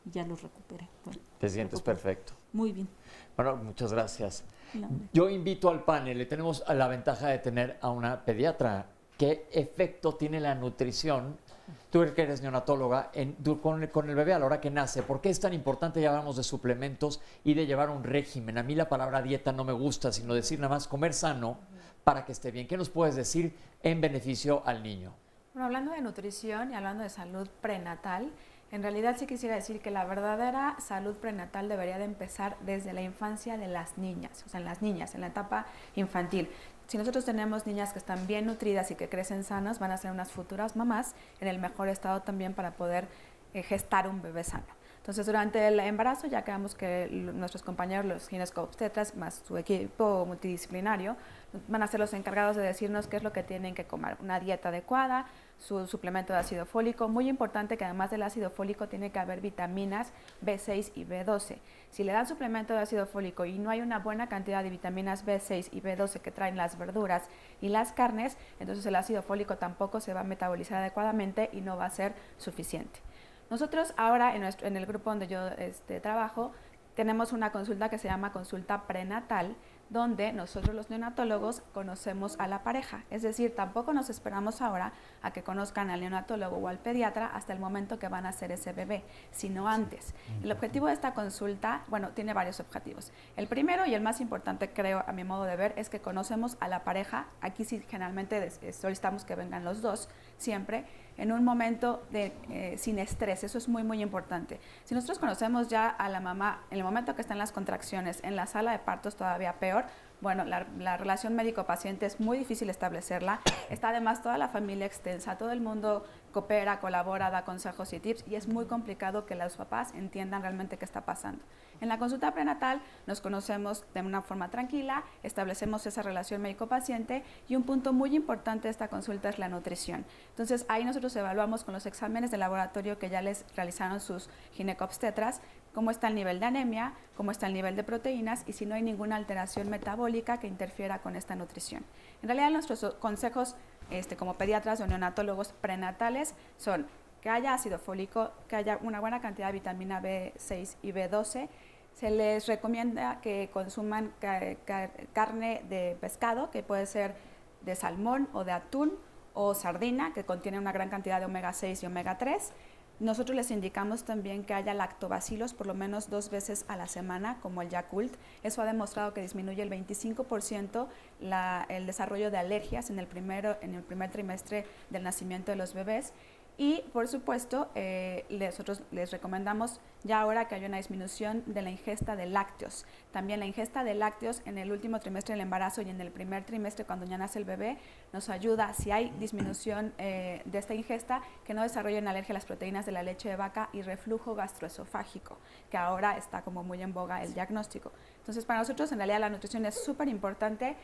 [SPEAKER 12] y ya los recuperé. Bueno,
[SPEAKER 2] Te sientes perfecto.
[SPEAKER 12] muy bien.
[SPEAKER 2] Bueno, muchas gracias.
[SPEAKER 12] No,
[SPEAKER 2] Yo invito al panel, le tenemos la ventaja de tener a una pediatra. ¿Qué efecto tiene la nutrición? Tú que eres neonatóloga, con el bebé a la hora que nace, ¿por qué es tan importante? Ya hablamos de suplementos y de llevar un régimen. A mí la palabra dieta no me gusta, sino decir nada más comer sano para que esté bien. ¿Qué nos puedes decir en beneficio al niño?
[SPEAKER 13] Bueno, hablando de nutrición y hablando de salud prenatal, en realidad sí quisiera decir que la verdadera salud prenatal debería de empezar desde la infancia de las niñas, o sea, en las niñas, en la etapa infantil. Si nosotros tenemos niñas que están bien nutridas y que crecen sanas, van a ser unas futuras mamás en el mejor estado también para poder gestar un bebé sano. Entonces, durante el embarazo ya quedamos que nuestros compañeros, los ginecobstetras, más su equipo multidisciplinario, van a ser los encargados de decirnos qué es lo que tienen que comer. Una dieta adecuada, su suplemento de ácido fólico. Muy importante que además del ácido fólico tiene que haber vitaminas B6 y B12. Si le dan suplemento de ácido fólico y no hay una buena cantidad de vitaminas B6 y B12 que traen las verduras y las carnes, entonces el ácido fólico tampoco se va a metabolizar adecuadamente y no va a ser suficiente. Nosotros ahora en el grupo donde yo trabajo tenemos una consulta que se llama consulta prenatal, donde nosotros los neonatólogos conocemos a la pareja. Es decir, tampoco nos esperamos ahora a que conozcan al neonatólogo o al pediatra hasta el momento que van a hacer ese bebé, sino antes. El objetivo de esta consulta, bueno, tiene varios objetivos. El primero y el más importante, creo, a mi modo de ver, es que conocemos a la pareja. Aquí sí generalmente solicitamos que vengan los dos, siempre, en un momento sin estrés. Eso es muy, muy importante. Si nosotros conocemos ya a la mamá en el momento que están las contracciones, en la sala de partos todavía peor, bueno, la relación médico-paciente es muy difícil establecerla. Está además toda la familia extensa, todo el mundo coopera, colabora, da consejos y tips y es muy complicado que los papás entiendan realmente qué está pasando. En la consulta prenatal nos conocemos de una forma tranquila, establecemos esa relación médico-paciente y un punto muy importante de esta consulta es la nutrición. Entonces ahí nosotros evaluamos con los exámenes de laboratorio que ya les realizaron sus ginecobstetras cómo está el nivel de anemia, cómo está el nivel de proteínas y si no hay ninguna alteración metabólica que interfiera con esta nutrición. En realidad nuestros consejos como pediatras o neonatólogos prenatales son que haya ácido fólico, que haya una buena cantidad de vitamina B6 y B12. Se les recomienda que consuman carne de pescado, que puede ser de salmón o de atún, o sardina, que contiene una gran cantidad de omega 6 y omega 3. Nosotros les indicamos también que haya lactobacilos por lo menos 2 veces a la semana, como el Yakult. Eso ha demostrado que disminuye el 25% el desarrollo de alergias en el primer trimestre del nacimiento de los bebés. Y, por supuesto, nosotros les recomendamos ya ahora que haya una disminución de la ingesta de lácteos. También la ingesta de lácteos en el último trimestre del embarazo y en el primer trimestre cuando ya nace el bebé nos ayuda, si hay disminución de esta ingesta, que no desarrollen alergia a las proteínas de la leche de vaca y reflujo gastroesofágico, que ahora está como muy en boga el diagnóstico. Entonces, para nosotros, en realidad, la nutrición es súper importante,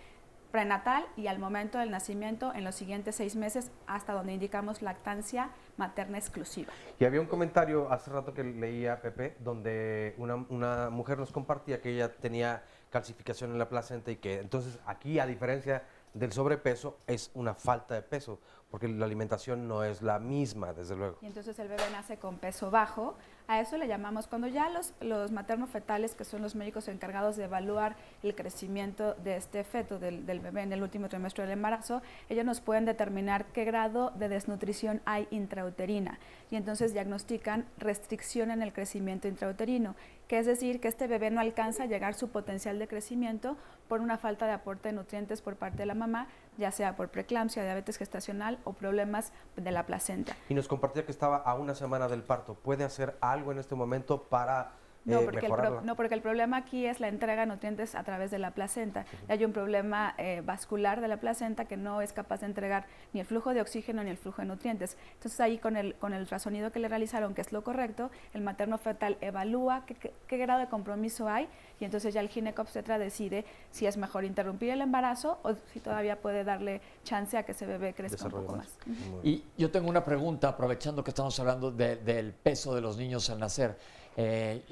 [SPEAKER 13] prenatal y al momento del nacimiento en los siguientes 6 meses hasta donde indicamos lactancia materna exclusiva.
[SPEAKER 3] Y había un comentario hace rato que leía, Pepe, donde una mujer nos compartía que ella tenía calcificación en la placenta y que entonces aquí, a diferencia del sobrepeso, es una falta de peso, porque la alimentación no es la misma, desde luego.
[SPEAKER 13] Y entonces el bebé nace con peso bajo. A eso le llamamos, cuando ya los materno-fetales, que son los médicos encargados de evaluar el crecimiento de este feto, del bebé en el último trimestre del embarazo, ellos nos pueden determinar qué grado de desnutrición hay intrauterina. Y entonces diagnostican restricción en el crecimiento intrauterino, que es decir, que este bebé no alcanza a llegar a su potencial de crecimiento por una falta de aporte de nutrientes por parte de la mamá, ya sea por preeclampsia, diabetes gestacional o problemas de la placenta.
[SPEAKER 3] Y nos compartía que estaba a una semana del parto. ¿Puede hacer algo en este momento para mejorarla?
[SPEAKER 13] No, porque el problema aquí es la entrega de nutrientes a través de la placenta. Hay un problema vascular de la placenta que no es capaz de entregar ni el flujo de oxígeno ni el flujo de nutrientes. Entonces ahí con el ultrasonido que le realizaron, que es lo correcto, el materno fetal evalúa qué grado de compromiso hay y entonces ya el ginecobstetra decide si es mejor interrumpir el embarazo o si todavía puede darle chance a que ese bebé crezca un poco más.
[SPEAKER 2] Y yo tengo una pregunta, aprovechando que estamos hablando del peso de los niños al nacer.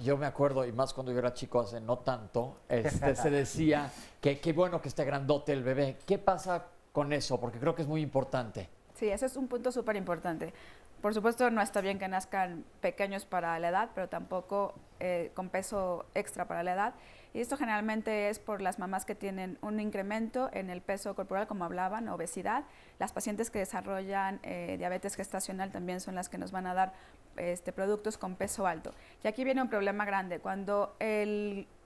[SPEAKER 2] Yo me acuerdo, y más cuando yo era chico, hace no tanto, se decía que qué bueno que esté grandote el bebé. ¿Qué pasa con eso? Porque creo que es muy importante.
[SPEAKER 13] Sí, ese es un punto súper importante. Por supuesto, no está bien que nazcan pequeños para la edad, pero tampoco con peso extra para la edad. Y esto generalmente es por las mamás que tienen un incremento en el peso corporal, como hablaban, obesidad. Las pacientes que desarrollan diabetes gestacional también son las que nos van a dar productos con peso alto. Y aquí viene un problema grande. Cuando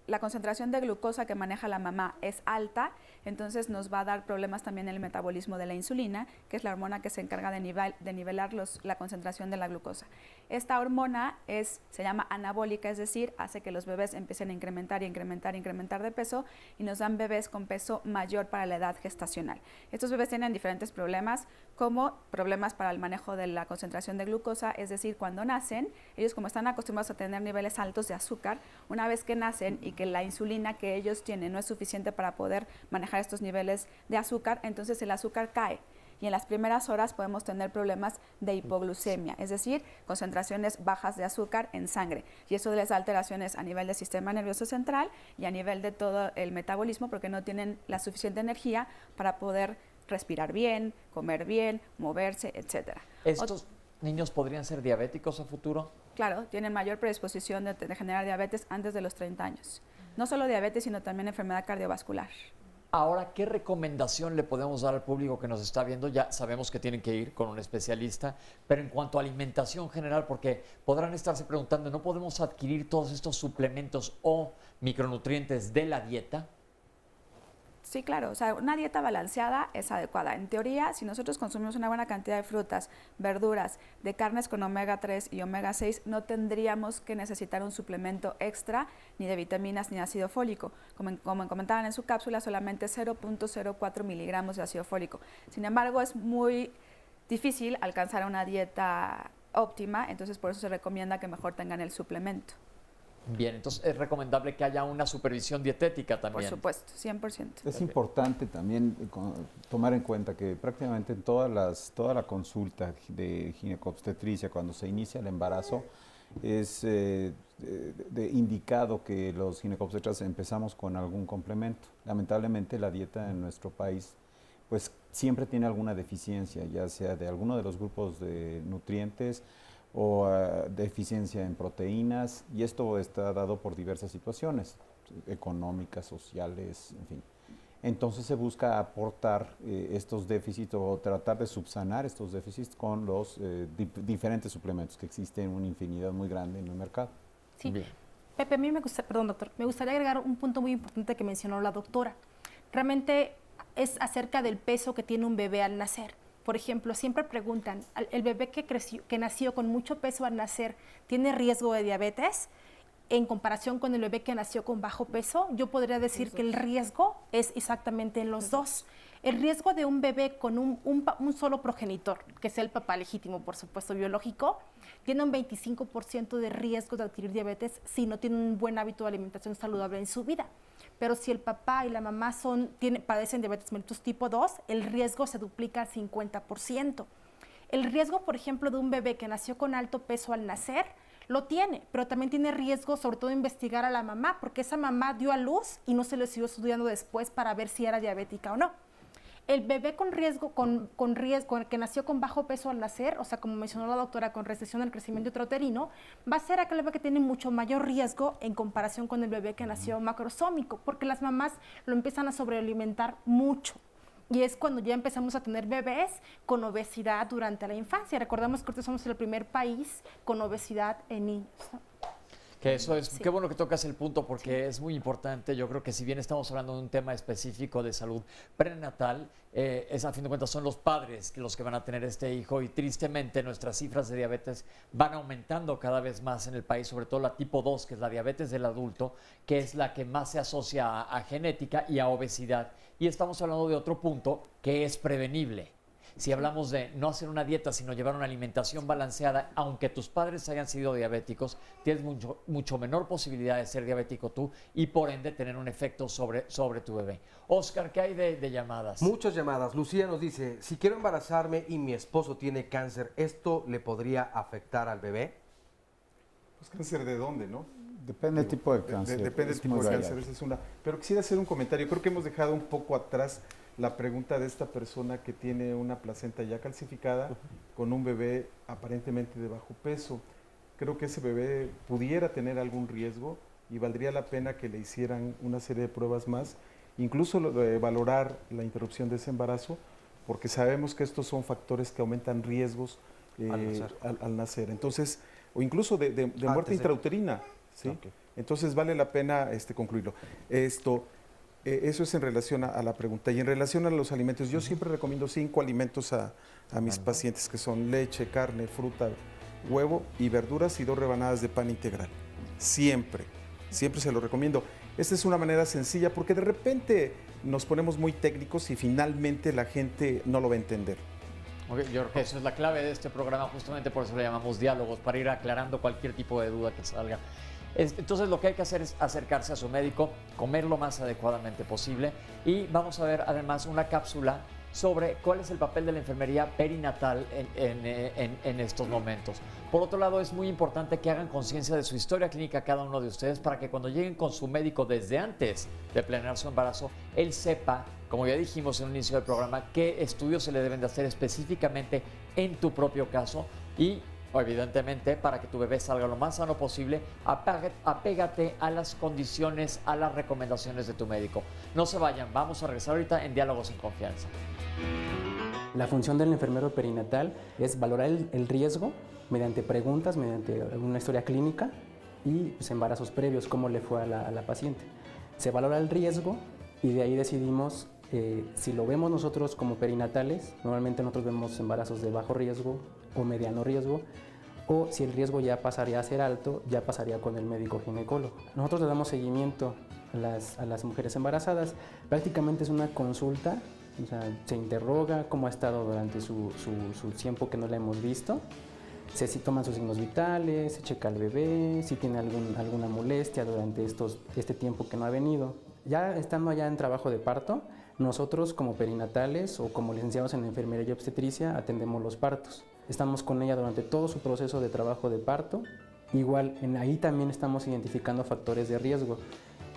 [SPEAKER 13] la concentración de glucosa que maneja la mamá es alta, entonces nos va a dar problemas también en el metabolismo de la insulina, que es la hormona que se encarga de nivelar la concentración de la glucosa. Esta hormona se llama anabólica, es decir, hace que los bebés empiecen a incrementar de peso y nos dan bebés con peso mayor para la edad gestacional. Estos bebés tienen diferentes problemas, como problemas para el manejo de la concentración de glucosa, es decir, cuando nacen, ellos como están acostumbrados a tener niveles altos de azúcar, una vez que nacen y que la insulina que ellos tienen no es suficiente para poder manejar estos niveles de azúcar, entonces el azúcar cae. Y en las primeras horas podemos tener problemas de hipoglucemia, es decir, concentraciones bajas de azúcar en sangre. Y eso les da alteraciones a nivel del sistema nervioso central y a nivel de todo el metabolismo, porque no tienen la suficiente energía para poder respirar bien, comer bien, moverse, etc.
[SPEAKER 2] ¿Estos niños podrían ser diabéticos a futuro?
[SPEAKER 13] Claro, tienen mayor predisposición de generar diabetes antes de los 30 años. No solo diabetes, sino también enfermedad cardiovascular.
[SPEAKER 2] Ahora, ¿qué recomendación le podemos dar al público que nos está viendo? Ya sabemos que tienen que ir con un especialista, pero en cuanto a alimentación general, porque podrán estarse preguntando, ¿no podemos adquirir todos estos suplementos o micronutrientes de la dieta?
[SPEAKER 13] Sí, claro, o sea, una dieta balanceada es adecuada. En teoría, si nosotros consumimos una buena cantidad de frutas, verduras, de carnes con omega 3 y omega 6, no tendríamos que necesitar un suplemento extra ni de vitaminas ni ácido fólico. Como comentaban en su cápsula, solamente 0.04 miligramos de ácido fólico. Sin embargo, es muy difícil alcanzar una dieta óptima, entonces por eso se recomienda que mejor tengan el suplemento.
[SPEAKER 2] Bien, entonces es recomendable que haya una supervisión dietética también.
[SPEAKER 13] Por supuesto, 100%.
[SPEAKER 7] Es importante también tomar en cuenta que prácticamente en toda la consulta de ginecobstetricia, cuando se inicia el embarazo, es indicado que los ginecobstetras empezamos con algún complemento. Lamentablemente la dieta en nuestro país pues siempre tiene alguna deficiencia, ya sea de alguno de los grupos de nutrientes o deficiencia en proteínas, y esto está dado por diversas situaciones económicas, sociales, en fin. Entonces se busca aportar estos déficits o tratar de subsanar estos déficits con los diferentes suplementos que existen, una infinidad muy grande en el mercado.
[SPEAKER 9] Sí. Bien. Pepe, a mí me gustaría agregar un punto muy importante que mencionó la doctora. Realmente es acerca del peso que tiene un bebé al nacer. Por ejemplo, siempre preguntan, ¿el bebé que nació con mucho peso al nacer tiene riesgo de diabetes? En comparación con el bebé que nació con bajo peso, yo podría decir que el riesgo es exactamente en los dos. El riesgo de un bebé con un solo progenitor, que sea el papá legítimo, por supuesto, biológico, tiene un 25% de riesgo de adquirir diabetes si no tiene un buen hábito de alimentación saludable en su vida. Pero si el papá y la mamá padecen diabetes mellitus tipo 2, el riesgo se duplica al 50%. El riesgo, por ejemplo, de un bebé que nació con alto peso al nacer, lo tiene, pero también tiene riesgo, sobre todo, de investigar a la mamá, porque esa mamá dio a luz y no se le siguió estudiando después para ver si era diabética o no. El bebé con riesgo, que nació con bajo peso al nacer, o sea, como mencionó la doctora, con restricción del crecimiento intrauterino, va a ser aquel bebé que tiene mucho mayor riesgo en comparación con el bebé que nació macrosómico, porque las mamás lo empiezan a sobrealimentar mucho. Y es cuando ya empezamos a tener bebés con obesidad durante la infancia. Recordamos que ahorita somos el primer país con obesidad en niños, ¿no?
[SPEAKER 2] Que eso es, qué bueno que tocas el punto porque es muy importante. Yo creo que si bien estamos hablando de un tema específico de salud prenatal, a fin de cuentas son los padres los que van a tener este hijo y tristemente nuestras cifras de diabetes van aumentando cada vez más en el país, sobre todo la tipo 2, que es la diabetes del adulto, que es la que más se asocia a genética y a obesidad. Y estamos hablando de otro punto que es prevenible. Si hablamos de no hacer una dieta, sino llevar una alimentación balanceada, aunque tus padres hayan sido diabéticos, tienes mucho menor posibilidad de ser diabético tú y por ende tener un efecto sobre tu bebé. Oscar, ¿qué hay de llamadas?
[SPEAKER 3] Muchas llamadas. Lucía nos dice, si quiero embarazarme y mi esposo tiene cáncer, ¿esto le podría afectar al bebé?
[SPEAKER 6] Pues cáncer de dónde, ¿no?
[SPEAKER 7] Depende del tipo de cáncer.
[SPEAKER 6] Depende del tipo de cáncer, esa es una. Pero quisiera hacer un comentario. Creo que hemos dejado un poco atrás la pregunta de esta persona que tiene una placenta ya calcificada con un bebé aparentemente de bajo peso. Creo que ese bebé pudiera tener algún riesgo y valdría la pena que le hicieran una serie de pruebas más, incluso valorar la interrupción de ese embarazo, porque sabemos que estos son factores que aumentan riesgos al nacer. Entonces, o incluso de muerte intrauterina. ¿Sí? Okay. Entonces vale la pena concluirlo. Eso es en relación a la pregunta. Y en relación a los alimentos, yo siempre recomiendo 5 alimentos a mis pacientes, que son leche, carne, fruta, huevo y verduras y 2 rebanadas de pan integral. Siempre se lo recomiendo. Esta es una manera sencilla porque de repente nos ponemos muy técnicos y finalmente la gente no lo va a entender.
[SPEAKER 2] Okay, yo creo que eso es la clave de este programa, justamente por eso le llamamos diálogos, para ir aclarando cualquier tipo de duda que salga. Entonces lo que hay que hacer es acercarse a su médico, comer lo más adecuadamente posible y vamos a ver además una cápsula sobre cuál es el papel de la enfermería perinatal en estos momentos. Por otro lado, es muy importante que hagan conciencia de su historia clínica cada uno de ustedes para que cuando lleguen con su médico desde antes de planear su embarazo, él sepa, como ya dijimos en un inicio del programa, qué estudios se le deben de hacer específicamente en tu propio caso y evidentemente, para que tu bebé salga lo más sano posible, apégate a las condiciones, a las recomendaciones de tu médico. No se vayan, vamos a regresar ahorita en Diálogos en Confianza.
[SPEAKER 14] La función del enfermero perinatal es valorar el riesgo mediante preguntas, mediante una historia clínica y pues, embarazos previos, cómo le fue a la paciente. Se valora el riesgo y de ahí decidimos si lo vemos nosotros como perinatales, normalmente nosotros vemos embarazos de bajo riesgo o mediano riesgo, o si el riesgo ya pasaría a ser alto, ya pasaría con el médico ginecólogo. Nosotros le damos seguimiento a las mujeres embarazadas, prácticamente es una consulta, o sea, se interroga cómo ha estado durante su tiempo que no la hemos visto, si toman sus signos vitales, se checa al bebé, si tiene alguna molestia durante este tiempo que no ha venido. Ya estando allá en trabajo de parto, nosotros como perinatales o como licenciados en enfermería y obstetricia atendemos los partos. Estamos con ella durante todo su proceso de trabajo de parto. Igual, ahí también estamos identificando factores de riesgo.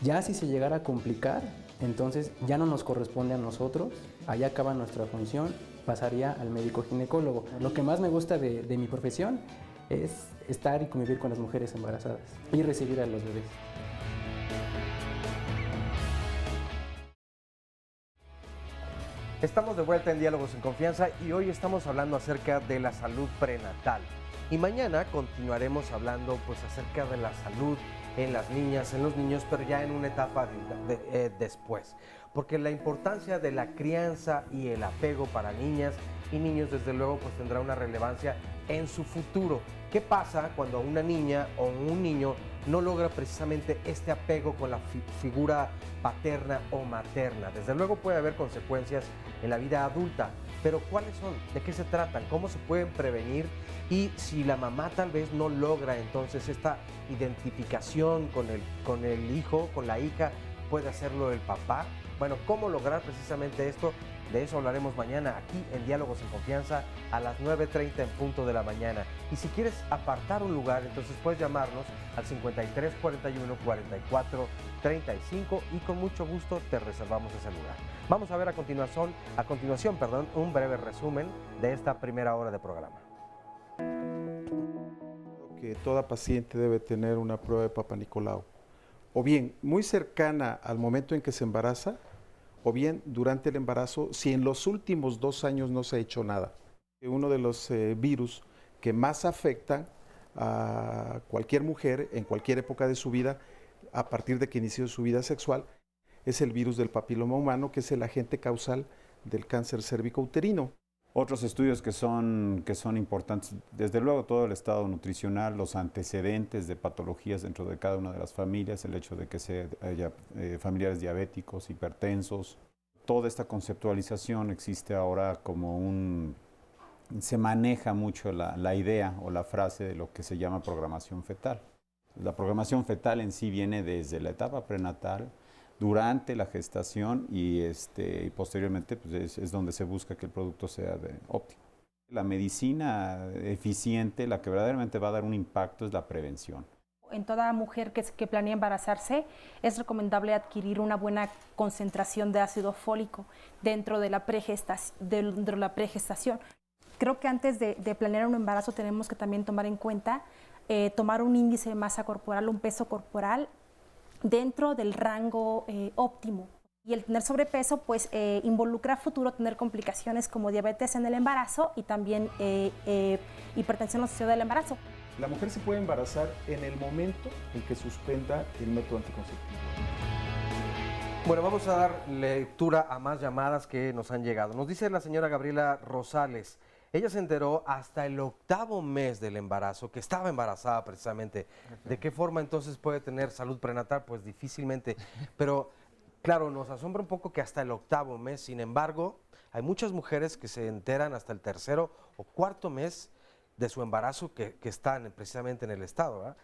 [SPEAKER 14] Ya si se llegara a complicar, entonces ya no nos corresponde a nosotros, ahí acaba nuestra función, pasaría al médico ginecólogo. Lo que más me gusta de mi profesión es estar y convivir con las mujeres embarazadas y recibir a los bebés.
[SPEAKER 3] Estamos de vuelta en Diálogos en Confianza y hoy estamos hablando acerca de la salud prenatal. Y mañana continuaremos hablando pues acerca de la salud en las niñas, en los niños, pero ya en una etapa después. Porque la importancia de la crianza y el apego para niñas y niños desde luego pues tendrá una relevancia en su futuro. ¿Qué pasa cuando una niña o un niño no logra precisamente este apego con la figura paterna o materna? Desde luego puede haber consecuencias en la vida adulta, pero ¿cuáles son? ¿De qué se tratan? ¿Cómo se pueden prevenir? Y si la mamá tal vez no logra entonces esta identificación con el hijo, con la hija, ¿puede hacerlo el papá? Bueno, ¿cómo lograr precisamente esto? De eso hablaremos mañana aquí en Diálogos en Confianza a las 9:30 en punto de la mañana. Y si quieres apartar un lugar, entonces puedes llamarnos al 53 41 44 35 y con mucho gusto te reservamos ese lugar. Vamos a ver a continuación, un breve resumen de esta primera hora de programa.
[SPEAKER 6] Que toda paciente debe tener una prueba de Papa Nicolau, o bien muy cercana al momento en que se embaraza, o bien durante el embarazo, si en los últimos 2 años no se ha hecho nada. Uno de los virus que más afectan a cualquier mujer en cualquier época de su vida, a partir de que inició su vida sexual, es el virus del papiloma humano, que es el agente causal del cáncer cérvico-uterino.
[SPEAKER 7] Otros estudios que son importantes, desde luego todo el estado nutricional, los antecedentes de patologías dentro de cada una de las familias, el hecho de que haya familiares diabéticos, hipertensos. Toda esta conceptualización existe ahora como se maneja mucho la idea o la frase de lo que se llama programación fetal. La programación fetal en sí viene desde la etapa prenatal, durante la gestación y posteriormente pues es donde se busca que el producto sea óptimo. La medicina eficiente, la que verdaderamente va a dar un impacto, es la prevención.
[SPEAKER 9] En toda mujer que planea embarazarse es recomendable adquirir una buena concentración de ácido fólico dentro de la pregestación. Creo que antes de planear un embarazo tenemos que también tomar en cuenta tomar un índice de masa corporal, un peso corporal dentro del rango óptimo. Y el tener sobrepeso pues involucra a futuro tener complicaciones como diabetes en el embarazo y también hipertensión asociada al embarazo.
[SPEAKER 6] La mujer se puede embarazar en el momento en que suspenda el método anticonceptivo.
[SPEAKER 3] Bueno, vamos a dar lectura a más llamadas que nos han llegado. Nos dice la señora Gabriela Rosales. Ella se enteró hasta el 8º mes del embarazo, que estaba embarazada precisamente. ¿De qué forma entonces puede tener salud prenatal? Pues difícilmente. Pero claro, nos asombra un poco que hasta el 8º mes. Sin embargo, hay muchas mujeres que se enteran hasta el 3º o 4º mes de su embarazo que están precisamente en el estado, ¿verdad?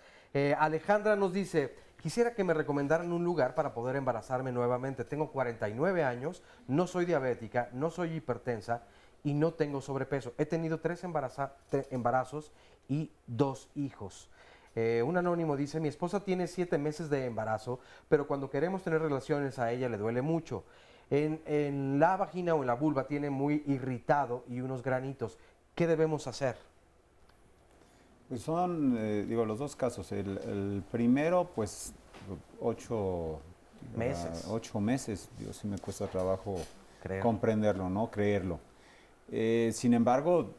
[SPEAKER 3] Alejandra nos dice, quisiera que me recomendaran un lugar para poder embarazarme nuevamente. Tengo 49 años, no soy diabética, no soy hipertensa y no tengo sobrepeso. He tenido 3 embarazos y 2 hijos. Un anónimo dice, mi esposa tiene 7 meses de embarazo, pero cuando queremos tener relaciones a ella le duele mucho. En la vagina o en la vulva tiene muy irritado y unos granitos. ¿Qué debemos hacer?
[SPEAKER 7] Pues son, los dos casos. El primero, pues, 8 meses. 8 meses. Dios, sí me cuesta trabajo comprenderlo, ¿no? Creerlo. Sin embargo,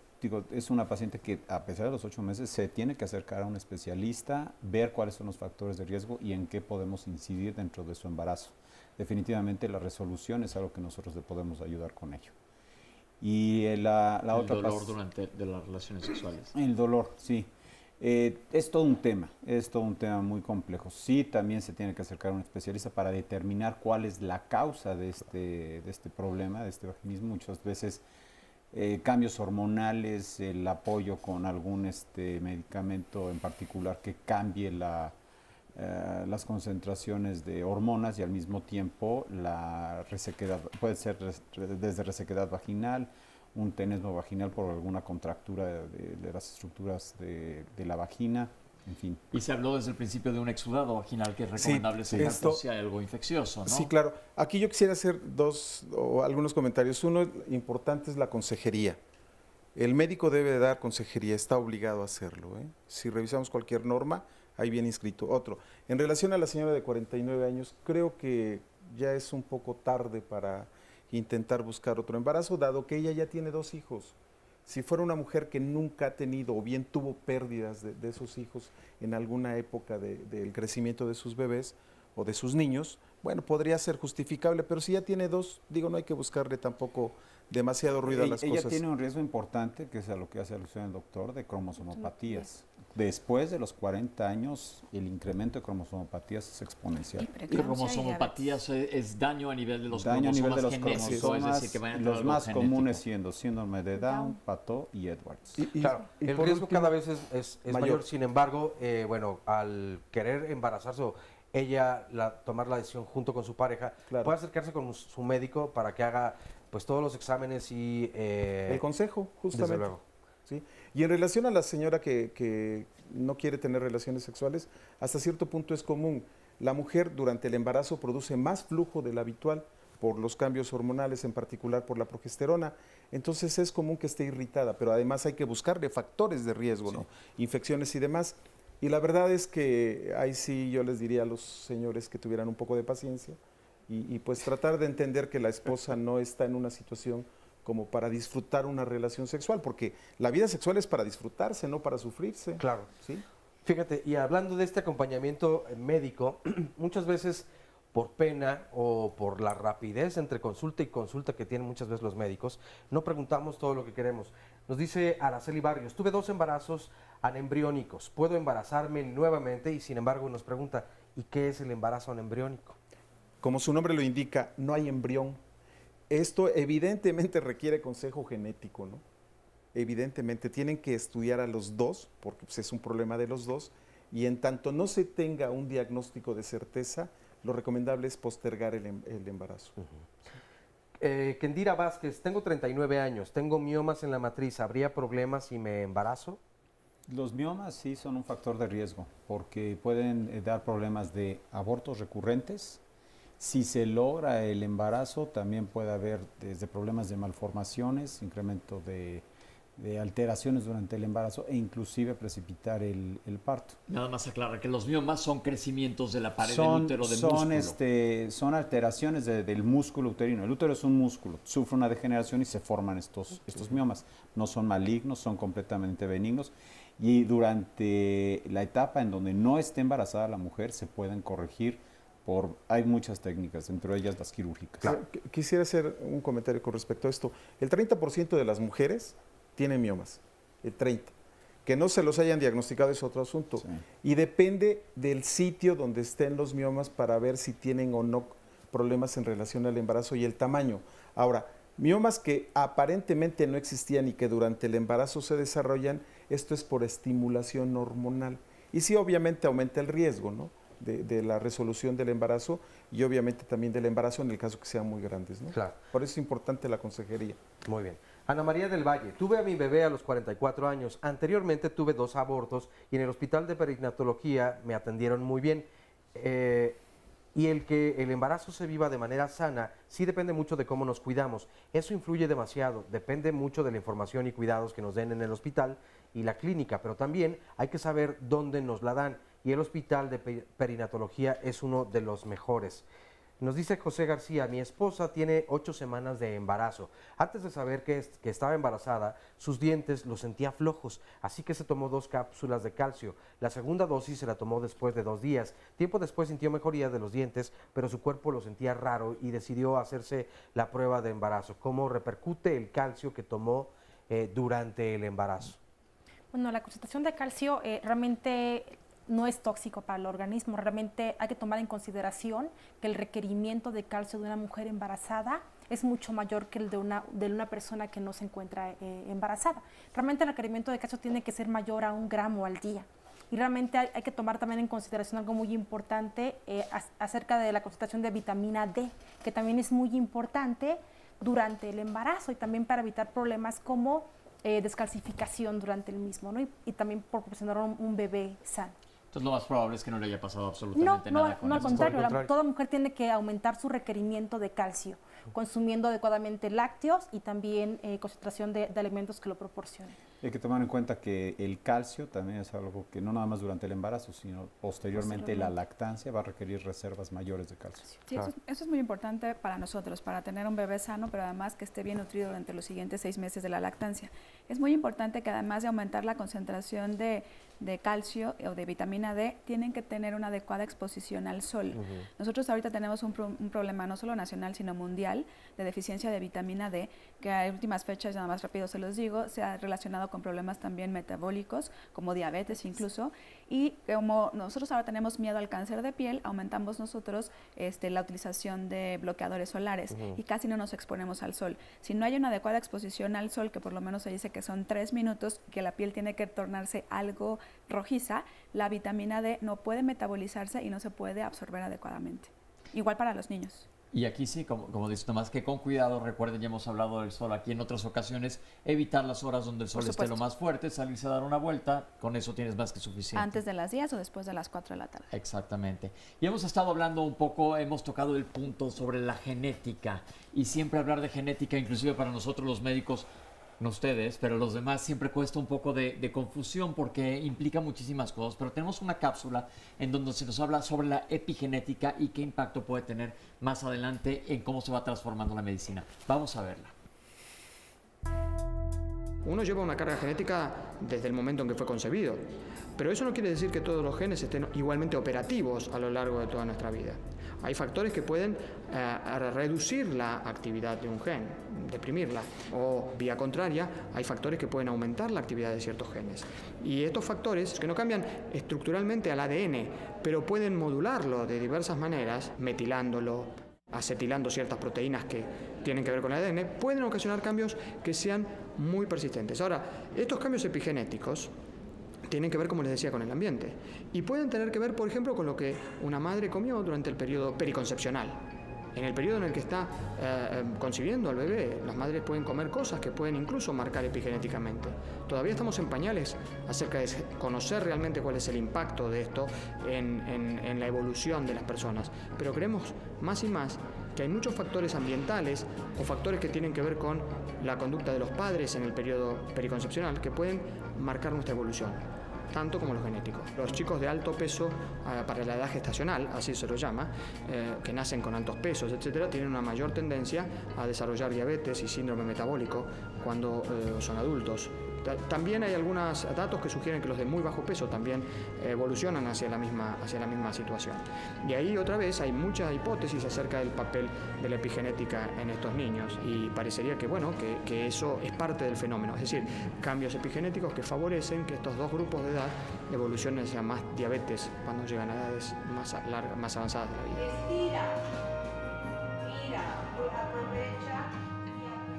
[SPEAKER 7] es una paciente que a pesar de los 8 meses se tiene que acercar a un especialista, ver cuáles son los factores de riesgo y en qué podemos incidir dentro de su embarazo. Definitivamente la resolución es algo que nosotros le podemos ayudar con ello. Y la otra
[SPEAKER 2] el dolor durante de las relaciones sexuales.
[SPEAKER 7] El dolor, sí. Es todo un tema muy complejo. Sí, también se tiene que acercar a un especialista para determinar cuál es la causa de este problema, de este vaginismo. Muchas veces cambios hormonales, el apoyo con algún medicamento en particular que cambie las concentraciones de hormonas y al mismo tiempo la resequedad, puede ser desde resequedad vaginal, un tenesmo vaginal por alguna contractura de las estructuras de la vagina, en fin.
[SPEAKER 2] Y se habló desde el principio de un exudado vaginal que es recomendable si hay algo infeccioso, ¿no?
[SPEAKER 6] Sí, claro. Aquí yo quisiera hacer algunos comentarios. Uno importante es la consejería. El médico debe de dar consejería, está obligado a hacerlo. Si revisamos cualquier norma, ahí viene inscrito. Otro, en relación a la señora de 49 años, creo que ya es un poco tarde para intentar buscar otro embarazo, dado que ella ya tiene 2 hijos. Si fuera una mujer que nunca ha tenido o bien tuvo pérdidas de esos hijos en alguna época del crecimiento de sus bebés o de sus niños, bueno, podría ser justificable, pero si ya tiene 2, digo, no hay que buscarle tampoco demasiado ruido a las
[SPEAKER 7] ella
[SPEAKER 6] cosas.
[SPEAKER 7] Tiene un riesgo importante, que es a lo que hace alusión el doctor, de cromosomopatías. Después de los 40 años, el incremento de cromosomopatías es exponencial.
[SPEAKER 2] ¿Y cromosomopatías es daño a nivel de los
[SPEAKER 7] daño
[SPEAKER 2] cromosomas
[SPEAKER 7] a nivel de los
[SPEAKER 2] genéticos?
[SPEAKER 7] cromosomas,
[SPEAKER 2] Es decir, que vayan a
[SPEAKER 7] los
[SPEAKER 2] algo
[SPEAKER 7] más
[SPEAKER 2] genético.
[SPEAKER 7] comunes siendo síndrome de Down, Patot y Edwards.
[SPEAKER 3] Claro,
[SPEAKER 6] y
[SPEAKER 3] el
[SPEAKER 6] por
[SPEAKER 3] riesgo
[SPEAKER 6] último,
[SPEAKER 3] cada vez es mayor. Sin embargo, bueno, al querer embarazarse o ella tomar la decisión junto con su pareja, puede acercarse con su médico para que haga pues todos los exámenes y...
[SPEAKER 6] el consejo, justamente.
[SPEAKER 3] Desde luego.
[SPEAKER 6] ¿Sí? Y en relación a la señora que no quiere tener relaciones sexuales, hasta cierto punto es común. La mujer durante el embarazo produce más flujo del habitual por los cambios hormonales, en particular por la progesterona. Entonces es común que esté irritada, pero además hay que buscarle factores de riesgo, ¿no? Infecciones y demás. Y la verdad es que ahí sí yo les diría a los señores que tuvieran un poco de paciencia y pues tratar de entender que la esposa no está en una situación como para disfrutar una relación sexual, porque la vida sexual es para disfrutarse, no para sufrirse.
[SPEAKER 3] Claro.
[SPEAKER 6] ¿Sí?
[SPEAKER 3] Fíjate, y hablando de este acompañamiento médico, muchas veces por pena o por la rapidez entre consulta y consulta que tienen muchas veces los médicos, no preguntamos todo lo que queremos. Nos dice Araceli Barrios, tuve 2 embarazos anembriónicos, ¿puedo embarazarme nuevamente? Y sin embargo nos pregunta, ¿y qué es el embarazo anembriónico?
[SPEAKER 6] Como su nombre lo indica, no hay embrión. Esto evidentemente requiere consejo genético, ¿no? Evidentemente tienen que estudiar a los 2, porque pues, es un problema de los 2, y en tanto no se tenga un diagnóstico de certeza, lo recomendable es postergar el embarazo.
[SPEAKER 3] Kendira Vázquez, tengo 39 años, tengo miomas en la matriz, ¿habría problemas si me embarazo?
[SPEAKER 7] Los miomas sí son un factor de riesgo, porque pueden dar problemas de abortos recurrentes. Si se logra el embarazo, también puede haber desde problemas de malformaciones, incremento de alteraciones durante el embarazo e inclusive precipitar el parto.
[SPEAKER 2] Nada más aclarar que los miomas son crecimientos de la pared del útero del músculo.
[SPEAKER 7] Son alteraciones del músculo uterino. El útero es un músculo, sufre una degeneración y se forman estos miomas. No son malignos, son completamente benignos y durante la etapa en donde no esté embarazada la mujer se pueden corregir. Hay muchas técnicas, entre ellas las quirúrgicas.
[SPEAKER 6] Claro. Quisiera hacer un comentario con respecto a esto. El 30% de las mujeres tienen miomas, el 30%. Que no se los hayan diagnosticado es otro asunto. Sí. Y depende del sitio donde estén los miomas para ver si tienen o no problemas en relación al embarazo y el tamaño. Ahora, miomas que aparentemente no existían y que durante el embarazo se desarrollan, esto es por estimulación hormonal. Y sí, obviamente aumenta el riesgo, ¿no? De la resolución del embarazo y obviamente también del embarazo en el caso que sean muy grandes, ¿no?
[SPEAKER 3] Claro.
[SPEAKER 6] Por eso es importante la consejería.
[SPEAKER 3] Muy bien. Ana María del Valle, tuve a mi bebé a los 44 años. Anteriormente tuve 2 abortos y en el hospital de perinatología me atendieron muy bien. Y el que el embarazo se viva de manera sana sí depende mucho de cómo nos cuidamos. Eso influye demasiado, depende mucho de la información y cuidados que nos den en el hospital y la clínica, pero también hay que saber dónde nos la dan. Y el hospital de perinatología es uno de los mejores. Nos dice José García, mi esposa tiene 8 semanas de embarazo. Antes de saber que estaba embarazada, sus dientes los sentía flojos, así que se tomó 2 cápsulas de calcio. La segunda dosis se la tomó después de 2 días. Tiempo después sintió mejoría de los dientes, pero su cuerpo lo sentía raro y decidió hacerse la prueba de embarazo. ¿Cómo repercute el calcio que tomó durante el embarazo?
[SPEAKER 9] Bueno, la concentración de calcio realmente no es tóxico para el organismo. Realmente hay que tomar en consideración que el requerimiento de calcio de una mujer embarazada es mucho mayor que el de una persona que no se encuentra embarazada. Realmente el requerimiento de calcio tiene que ser mayor a 1 gramo al día. Y realmente hay que tomar también en consideración algo muy importante acerca de la concentración de vitamina D, que también es muy importante durante el embarazo y también para evitar problemas como descalcificación durante el mismo, ¿no? Y también proporcionar un bebé sano.
[SPEAKER 2] Entonces lo más probable es que no le haya pasado absolutamente nada con eso.
[SPEAKER 9] No, al contrario, toda mujer tiene que aumentar su requerimiento de calcio. consumiendo adecuadamente lácteos y también concentración de alimentos que lo proporcionen.
[SPEAKER 7] Hay que tomar en cuenta que el calcio también es algo que no nada más durante el embarazo, sino posteriormente la lactancia va a requerir reservas mayores de calcio.
[SPEAKER 13] Sí, eso es muy importante para nosotros, para tener un bebé sano, pero además que esté bien nutrido durante los siguientes 6 meses de la lactancia. Es muy importante que además de aumentar la concentración de calcio o de vitamina D, tienen que tener una adecuada exposición al sol. Nosotros ahorita tenemos un problema no solo nacional, sino mundial, de deficiencia de vitamina D, que a últimas fechas, nada más rápido se los digo, se ha relacionado con problemas también metabólicos, como diabetes incluso, y como nosotros ahora tenemos miedo al cáncer de piel, aumentamos nosotros la utilización de bloqueadores solares y casi no nos exponemos al sol. Si no hay una adecuada exposición al sol, que por lo menos se dice que son 3 minutos, que la piel tiene que tornarse algo rojiza, la vitamina D no puede metabolizarse y no se puede absorber adecuadamente. Igual para los niños.
[SPEAKER 2] Y aquí sí, como dice Tomás, que con cuidado, recuerden, ya hemos hablado del sol aquí en otras ocasiones, evitar las horas donde el sol esté lo más fuerte, salirse a dar una vuelta, con eso tienes más que suficiente.
[SPEAKER 13] Antes de las 10 o después de las 4 de la tarde.
[SPEAKER 2] Exactamente. Y hemos estado hablando un poco, hemos tocado el punto sobre la genética, y siempre hablar de genética, inclusive para nosotros los médicos, no ustedes, pero los demás siempre cuesta un poco de confusión porque implica muchísimas cosas, pero tenemos una cápsula en donde se nos habla sobre la epigenética y qué impacto puede tener más adelante en cómo se va transformando la medicina. Vamos a verla.
[SPEAKER 15] Uno lleva una carga genética desde el momento en que fue concebido, pero eso no quiere decir que todos los genes estén igualmente operativos a lo largo de toda nuestra vida. Hay factores que pueden reducir la actividad de un gen, deprimirla, o vía contraria, hay factores que pueden aumentar la actividad de ciertos genes. Y estos factores, que no cambian estructuralmente al ADN, pero pueden modularlo de diversas maneras, metilándolo, acetilando ciertas proteínas que tienen que ver con el ADN, pueden ocasionar cambios que sean muy persistentes. Ahora, estos cambios epigenéticos tienen que ver, como les decía, con el ambiente y pueden tener que ver, por ejemplo, con lo que una madre comió durante el periodo periconcepcional. En el periodo en el que está concibiendo al bebé, las madres pueden comer cosas que pueden incluso marcar epigenéticamente. Todavía estamos en pañales acerca de conocer realmente cuál es el impacto de esto en la evolución de las personas, pero creemos más y más que hay muchos factores ambientales o factores que tienen que ver con la conducta de los padres en el periodo periconcepcional que pueden marcar nuestra evolución, tanto como los genéticos. Los chicos de alto peso para la edad gestacional, así se lo llama, que nacen con altos pesos, etcétera, tienen una mayor tendencia a desarrollar diabetes y síndrome metabólico cuando son adultos. También hay algunos datos que sugieren que los de muy bajo peso también evolucionan hacia la misma situación. Y ahí otra vez hay muchas hipótesis acerca del papel de la epigenética en estos niños y parecería que eso es parte del fenómeno, es decir, cambios epigenéticos que favorecen que estos dos grupos de edad evolucionen hacia más diabetes cuando llegan a edades más avanzadas de la vida.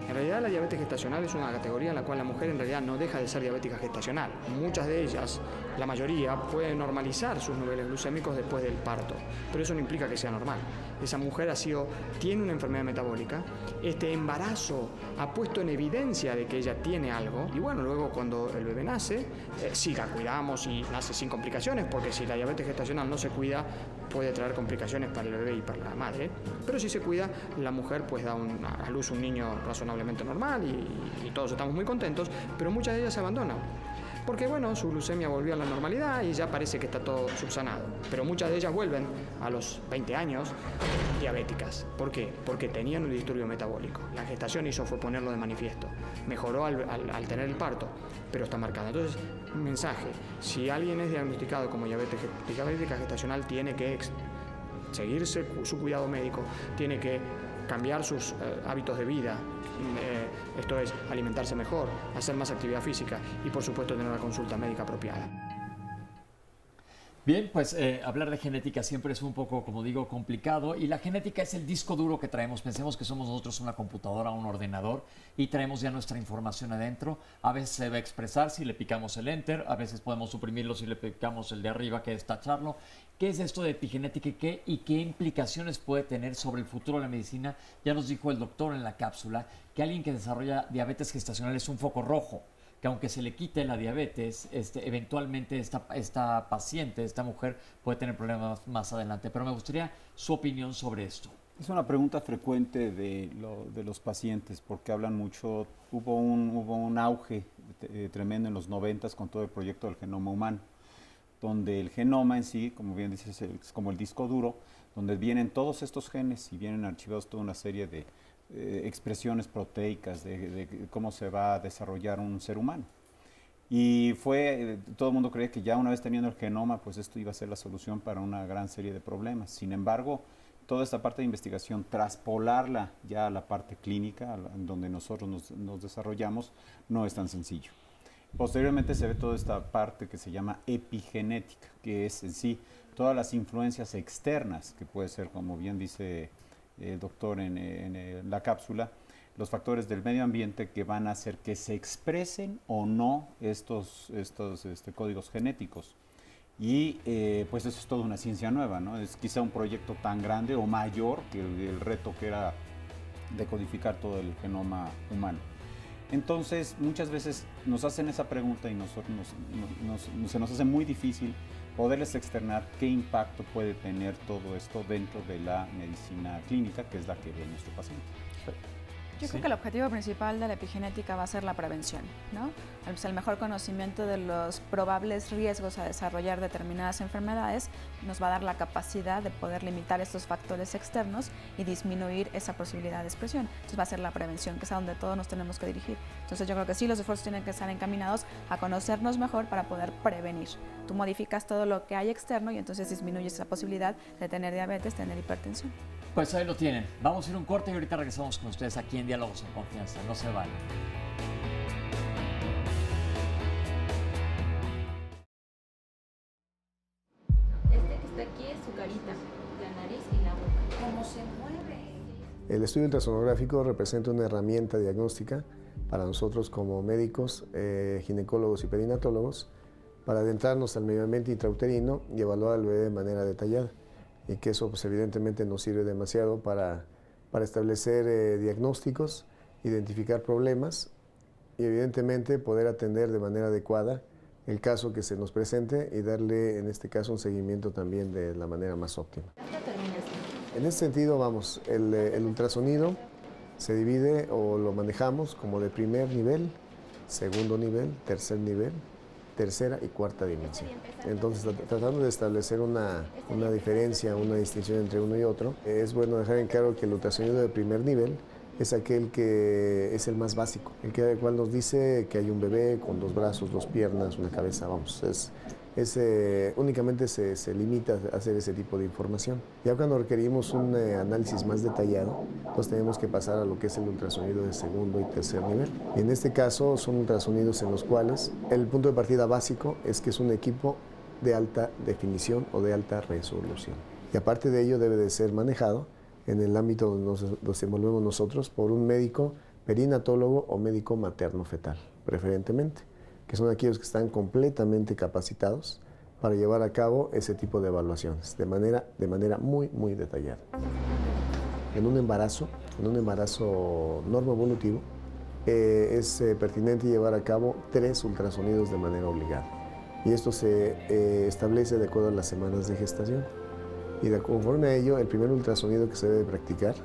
[SPEAKER 15] En realidad la diabetes gestacional es una categoría en la cual la mujer en realidad no deja de ser diabética gestacional. Muchas de ellas, la mayoría, pueden normalizar sus niveles glucémicos después del parto, pero eso no implica que sea normal. Esa mujer tiene una enfermedad metabólica, este embarazo ha puesto en evidencia de que ella tiene algo y bueno, luego cuando el bebé nace, sí la cuidamos y nace sin complicaciones, porque si la diabetes gestacional no se cuida, puede traer complicaciones para el bebé y para la madre, pero si se cuida, la mujer pues da a luz un niño razonablemente normal y todos estamos muy contentos, pero muchas de ellas se abandonan. Porque bueno, su glucemia volvió a la normalidad y ya parece que está todo subsanado. Pero muchas de ellas vuelven a los 20 años diabéticas. ¿Por qué? Porque tenían un disturbio metabólico. La gestación fue ponerlo de manifiesto. Mejoró al tener el parto, pero está marcada. Entonces, mensaje, si alguien es diagnosticado como diabética gestacional, tiene que seguirse su cuidado médico, tiene que cambiar sus hábitos de vida, esto es, alimentarse mejor, hacer más actividad física y por supuesto tener una consulta médica apropiada.
[SPEAKER 2] Bien, pues hablar de genética siempre es un poco, como digo, complicado y la genética es el disco duro que traemos. Pensemos que somos nosotros una computadora, un ordenador y traemos ya nuestra información adentro. A veces se va a expresar si le picamos el enter, a veces podemos suprimirlo si le picamos el de arriba, que es tacharlo. ¿Qué es esto de epigenética y qué implicaciones puede tener sobre el futuro de la medicina? Ya nos dijo el doctor en la cápsula que alguien que desarrolla diabetes gestacional es un foco rojo, que aunque se le quite la diabetes, eventualmente esta paciente, esta mujer, puede tener problemas más adelante. Pero me gustaría su opinión sobre esto.
[SPEAKER 7] Es una pregunta frecuente de los pacientes porque hablan mucho. Hubo un auge tremendo en los 90s con todo el proyecto del genoma humano, donde el genoma en sí, como bien dices, es como el disco duro, donde vienen todos estos genes y vienen archivados toda una serie de expresiones proteicas de cómo se va a desarrollar un ser humano. Y todo el mundo creía que ya una vez teniendo el genoma, pues esto iba a ser la solución para una gran serie de problemas. Sin embargo, toda esta parte de investigación, traspolarla ya a la parte clínica, en donde nosotros nos desarrollamos, no es tan sencillo. Posteriormente se ve toda esta parte que se llama epigenética, que es en sí todas las influencias externas, que puede ser, como bien dice el doctor en la cápsula, los factores del medio ambiente que van a hacer que se expresen o no estos códigos genéticos. Y pues eso es toda una ciencia nueva, ¿no? Es quizá un proyecto tan grande o mayor que el reto que era decodificar todo el genoma humano. Entonces, muchas veces nos hacen esa pregunta y nosotros se nos hace muy difícil poderles externar qué impacto puede tener todo esto dentro de la medicina clínica, que es la que ve nuestro paciente.
[SPEAKER 13] Yo creo que el objetivo principal de la epigenética va a ser la prevención, ¿no? El mejor conocimiento de los probables riesgos a desarrollar determinadas enfermedades nos va a dar la capacidad de poder limitar estos factores externos y disminuir esa posibilidad de expresión. Entonces va a ser la prevención, que es a donde todos nos tenemos que dirigir. Entonces yo creo que sí, los esfuerzos tienen que estar encaminados a conocernos mejor para poder prevenir. Tú modificas todo lo que hay externo y entonces disminuyes esa posibilidad de tener diabetes, tener hipertensión.
[SPEAKER 2] Pues ahí lo tienen. Vamos a ir a un corte y ahorita regresamos con ustedes aquí en Diálogos en Confianza. No se vayan.
[SPEAKER 16] Este que está aquí es su carita, la nariz y la boca. ¿Cómo se mueve?
[SPEAKER 17] El estudio ultrasonográfico representa una herramienta diagnóstica para nosotros como médicos, ginecólogos y perinatólogos, para adentrarnos al medio ambiente intrauterino y evaluar al bebé de manera detallada. Y que eso pues, evidentemente nos sirve demasiado para establecer diagnósticos, identificar problemas y evidentemente poder atender de manera adecuada el caso que se nos presente y darle en este caso un seguimiento también de la manera más óptima. En este sentido, vamos, el ultrasonido se divide o lo manejamos como de primer nivel, segundo nivel, tercer nivel, tercera y cuarta dimensión. Entonces, tratando de establecer una diferencia, una distinción entre uno y otro, es bueno dejar en claro que el ultrasonido de primer nivel es aquel que es el más básico, el cual nos dice que hay un bebé con 2 brazos, 2 piernas, una cabeza, vamos, únicamente se limita a hacer ese tipo de información. Ya cuando requerimos un análisis más detallado, pues tenemos que pasar a lo que es el ultrasonido de segundo y tercer nivel. Y en este caso son ultrasonidos en los cuales el punto de partida básico es que es un equipo de alta definición o de alta resolución. Y aparte de ello debe de ser manejado en el ámbito donde nos desenvolvemos nosotros por un médico perinatólogo o médico materno-fetal, preferentemente, que son aquellos que están completamente capacitados para llevar a cabo ese tipo de evaluaciones de manera muy, muy detallada. En un embarazo normoevolutivo, es pertinente llevar a cabo 3 ultrasonidos de manera obligada. Y esto se establece de acuerdo a las semanas de gestación. Y conforme a ello, el primer ultrasonido que se debe practicar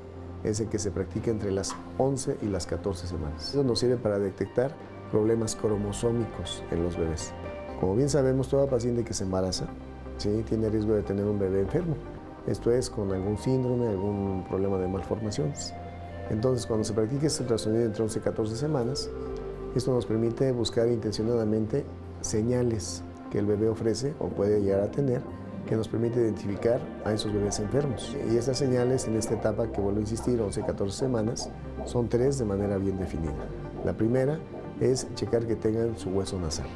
[SPEAKER 17] es el que se practica entre las 11 y las 14 semanas. Eso nos sirve para detectar problemas cromosómicos en los bebés. Como bien sabemos, toda paciente que se embaraza, ¿sí?, tiene riesgo de tener un bebé enfermo. Esto es con algún síndrome, algún problema de malformaciones. Entonces, cuando se practica este ultrasonido entre 11 y 14 semanas, esto nos permite buscar intencionadamente señales que el bebé ofrece o puede llegar a tener, que nos permite identificar a esos bebés enfermos. Y estas señales en esta etapa, que vuelvo a insistir, 11-14 semanas, son 3 de manera bien definida. La primera es checar que tengan su hueso nasal.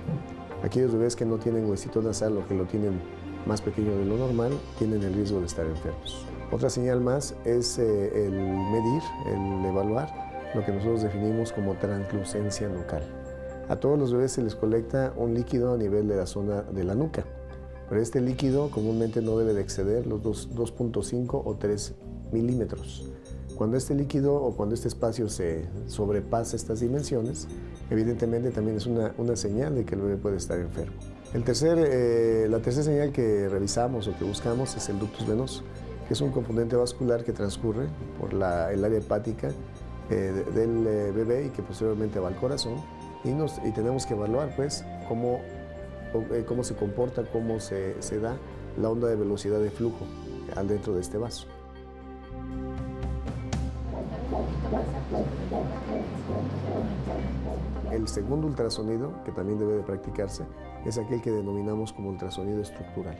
[SPEAKER 17] Aquellos bebés que no tienen huesito nasal o que lo tienen más pequeño de lo normal, tienen el riesgo de estar enfermos. Otra señal más es el medir, el evaluar lo que nosotros definimos como translucencia nucal. A todos los bebés se les colecta un líquido a nivel de la zona de la nuca, pero este líquido comúnmente no debe de exceder los 2.5 o 3 milímetros. Cuando este líquido o cuando este espacio se sobrepasa estas dimensiones, evidentemente también es una señal de que el bebé puede estar enfermo. La tercera señal que revisamos o que buscamos es el ductus venoso. que es un componente vascular que transcurre por el área hepática del bebé y que posteriormente va al corazón. Y tenemos que evaluar pues cómo se comporta, cómo se da la onda de velocidad de flujo al dentro de este vaso. El segundo ultrasonido, que también debe de practicarse, es aquel que denominamos como ultrasonido estructural.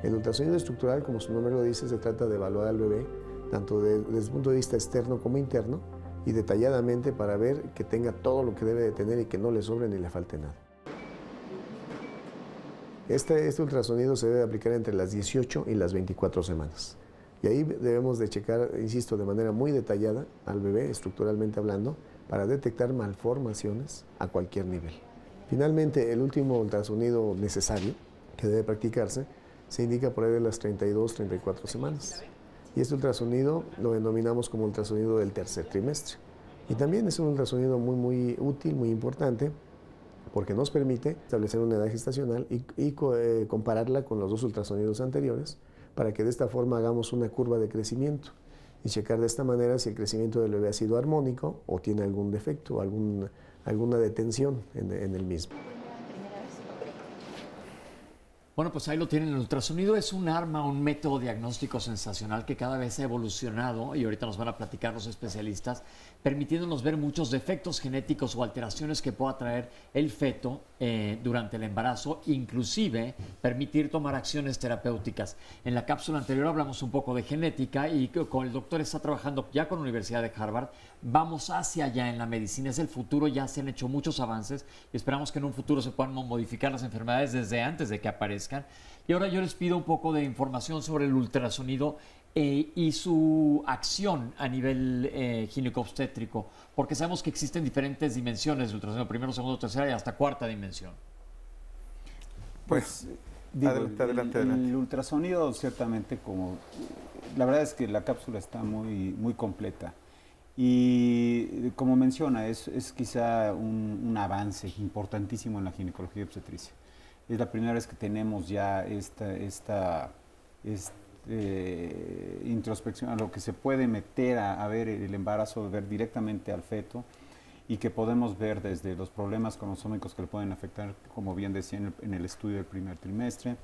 [SPEAKER 17] El ultrasonido estructural, como su nombre lo dice, se trata de evaluar al bebé, tanto desde el punto de vista externo como interno, y detalladamente para ver que tenga todo lo que debe de tener y que no le sobre ni le falte nada. Este ultrasonido se debe aplicar entre las 18 y las 24 semanas. Y ahí debemos de checar, insisto, de manera muy detallada al bebé, estructuralmente hablando, para detectar malformaciones a cualquier nivel. Finalmente, el último ultrasonido necesario que debe practicarse se indica por ahí de las 32, 34 semanas. Y este ultrasonido lo denominamos como ultrasonido del tercer trimestre. Y también es un ultrasonido muy útil, muy importante, porque nos permite establecer una edad gestacional y compararla con los dos ultrasonidos anteriores, para que de esta forma hagamos una curva de crecimiento y checar de esta manera si el crecimiento del bebé ha sido armónico o tiene algún defecto, alguna detención en el mismo.
[SPEAKER 2] Bueno, pues ahí lo tienen. El ultrasonido es un arma, un método diagnóstico sensacional que cada vez ha evolucionado, y ahorita nos van a platicar los especialistas, permitiéndonos ver muchos defectos genéticos o alteraciones que pueda traer el feto durante el embarazo, inclusive permitir tomar acciones terapéuticas. En la cápsula anterior hablamos un poco de genética y con el doctor está trabajando ya con la Universidad de Harvard. Vamos hacia allá en la medicina, es el futuro, ya se han hecho muchos avances y esperamos que en un futuro se puedan modificar las enfermedades desde antes de que aparezcan. Y ahora yo les pido un poco de información sobre el ultrasonido y su acción a nivel ginecobstétrico, porque sabemos que existen diferentes dimensiones de ultrasonido, primero, segundo, tercera y hasta cuarta dimensión.
[SPEAKER 7] Pues,
[SPEAKER 6] adelante.
[SPEAKER 7] El ultrasonido ciertamente, como la verdad es que la cápsula está muy completa. Y como menciona, es quizá un avance importantísimo en la ginecología y obstetricia. Es la primera vez que tenemos ya esta introspección a lo que se puede meter a ver el embarazo, ver directamente al feto, y que podemos ver desde los problemas cromosómicos que le pueden afectar, como bien decía en el estudio del primer trimestre.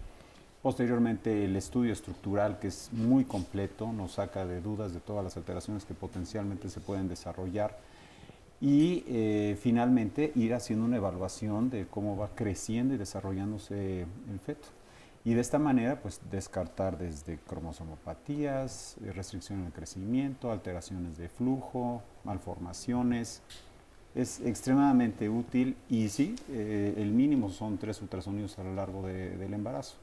[SPEAKER 7] Posteriormente el estudio estructural, que es muy completo, nos saca de dudas de todas las alteraciones que potencialmente se pueden desarrollar, y finalmente ir haciendo una evaluación de cómo va creciendo y desarrollándose el feto. Y de esta manera, pues descartar desde cromosomopatías, restricción en el crecimiento, alteraciones de flujo, malformaciones. Es extremadamente útil y sí, el mínimo son 3 ultrasonidos a lo largo del embarazo.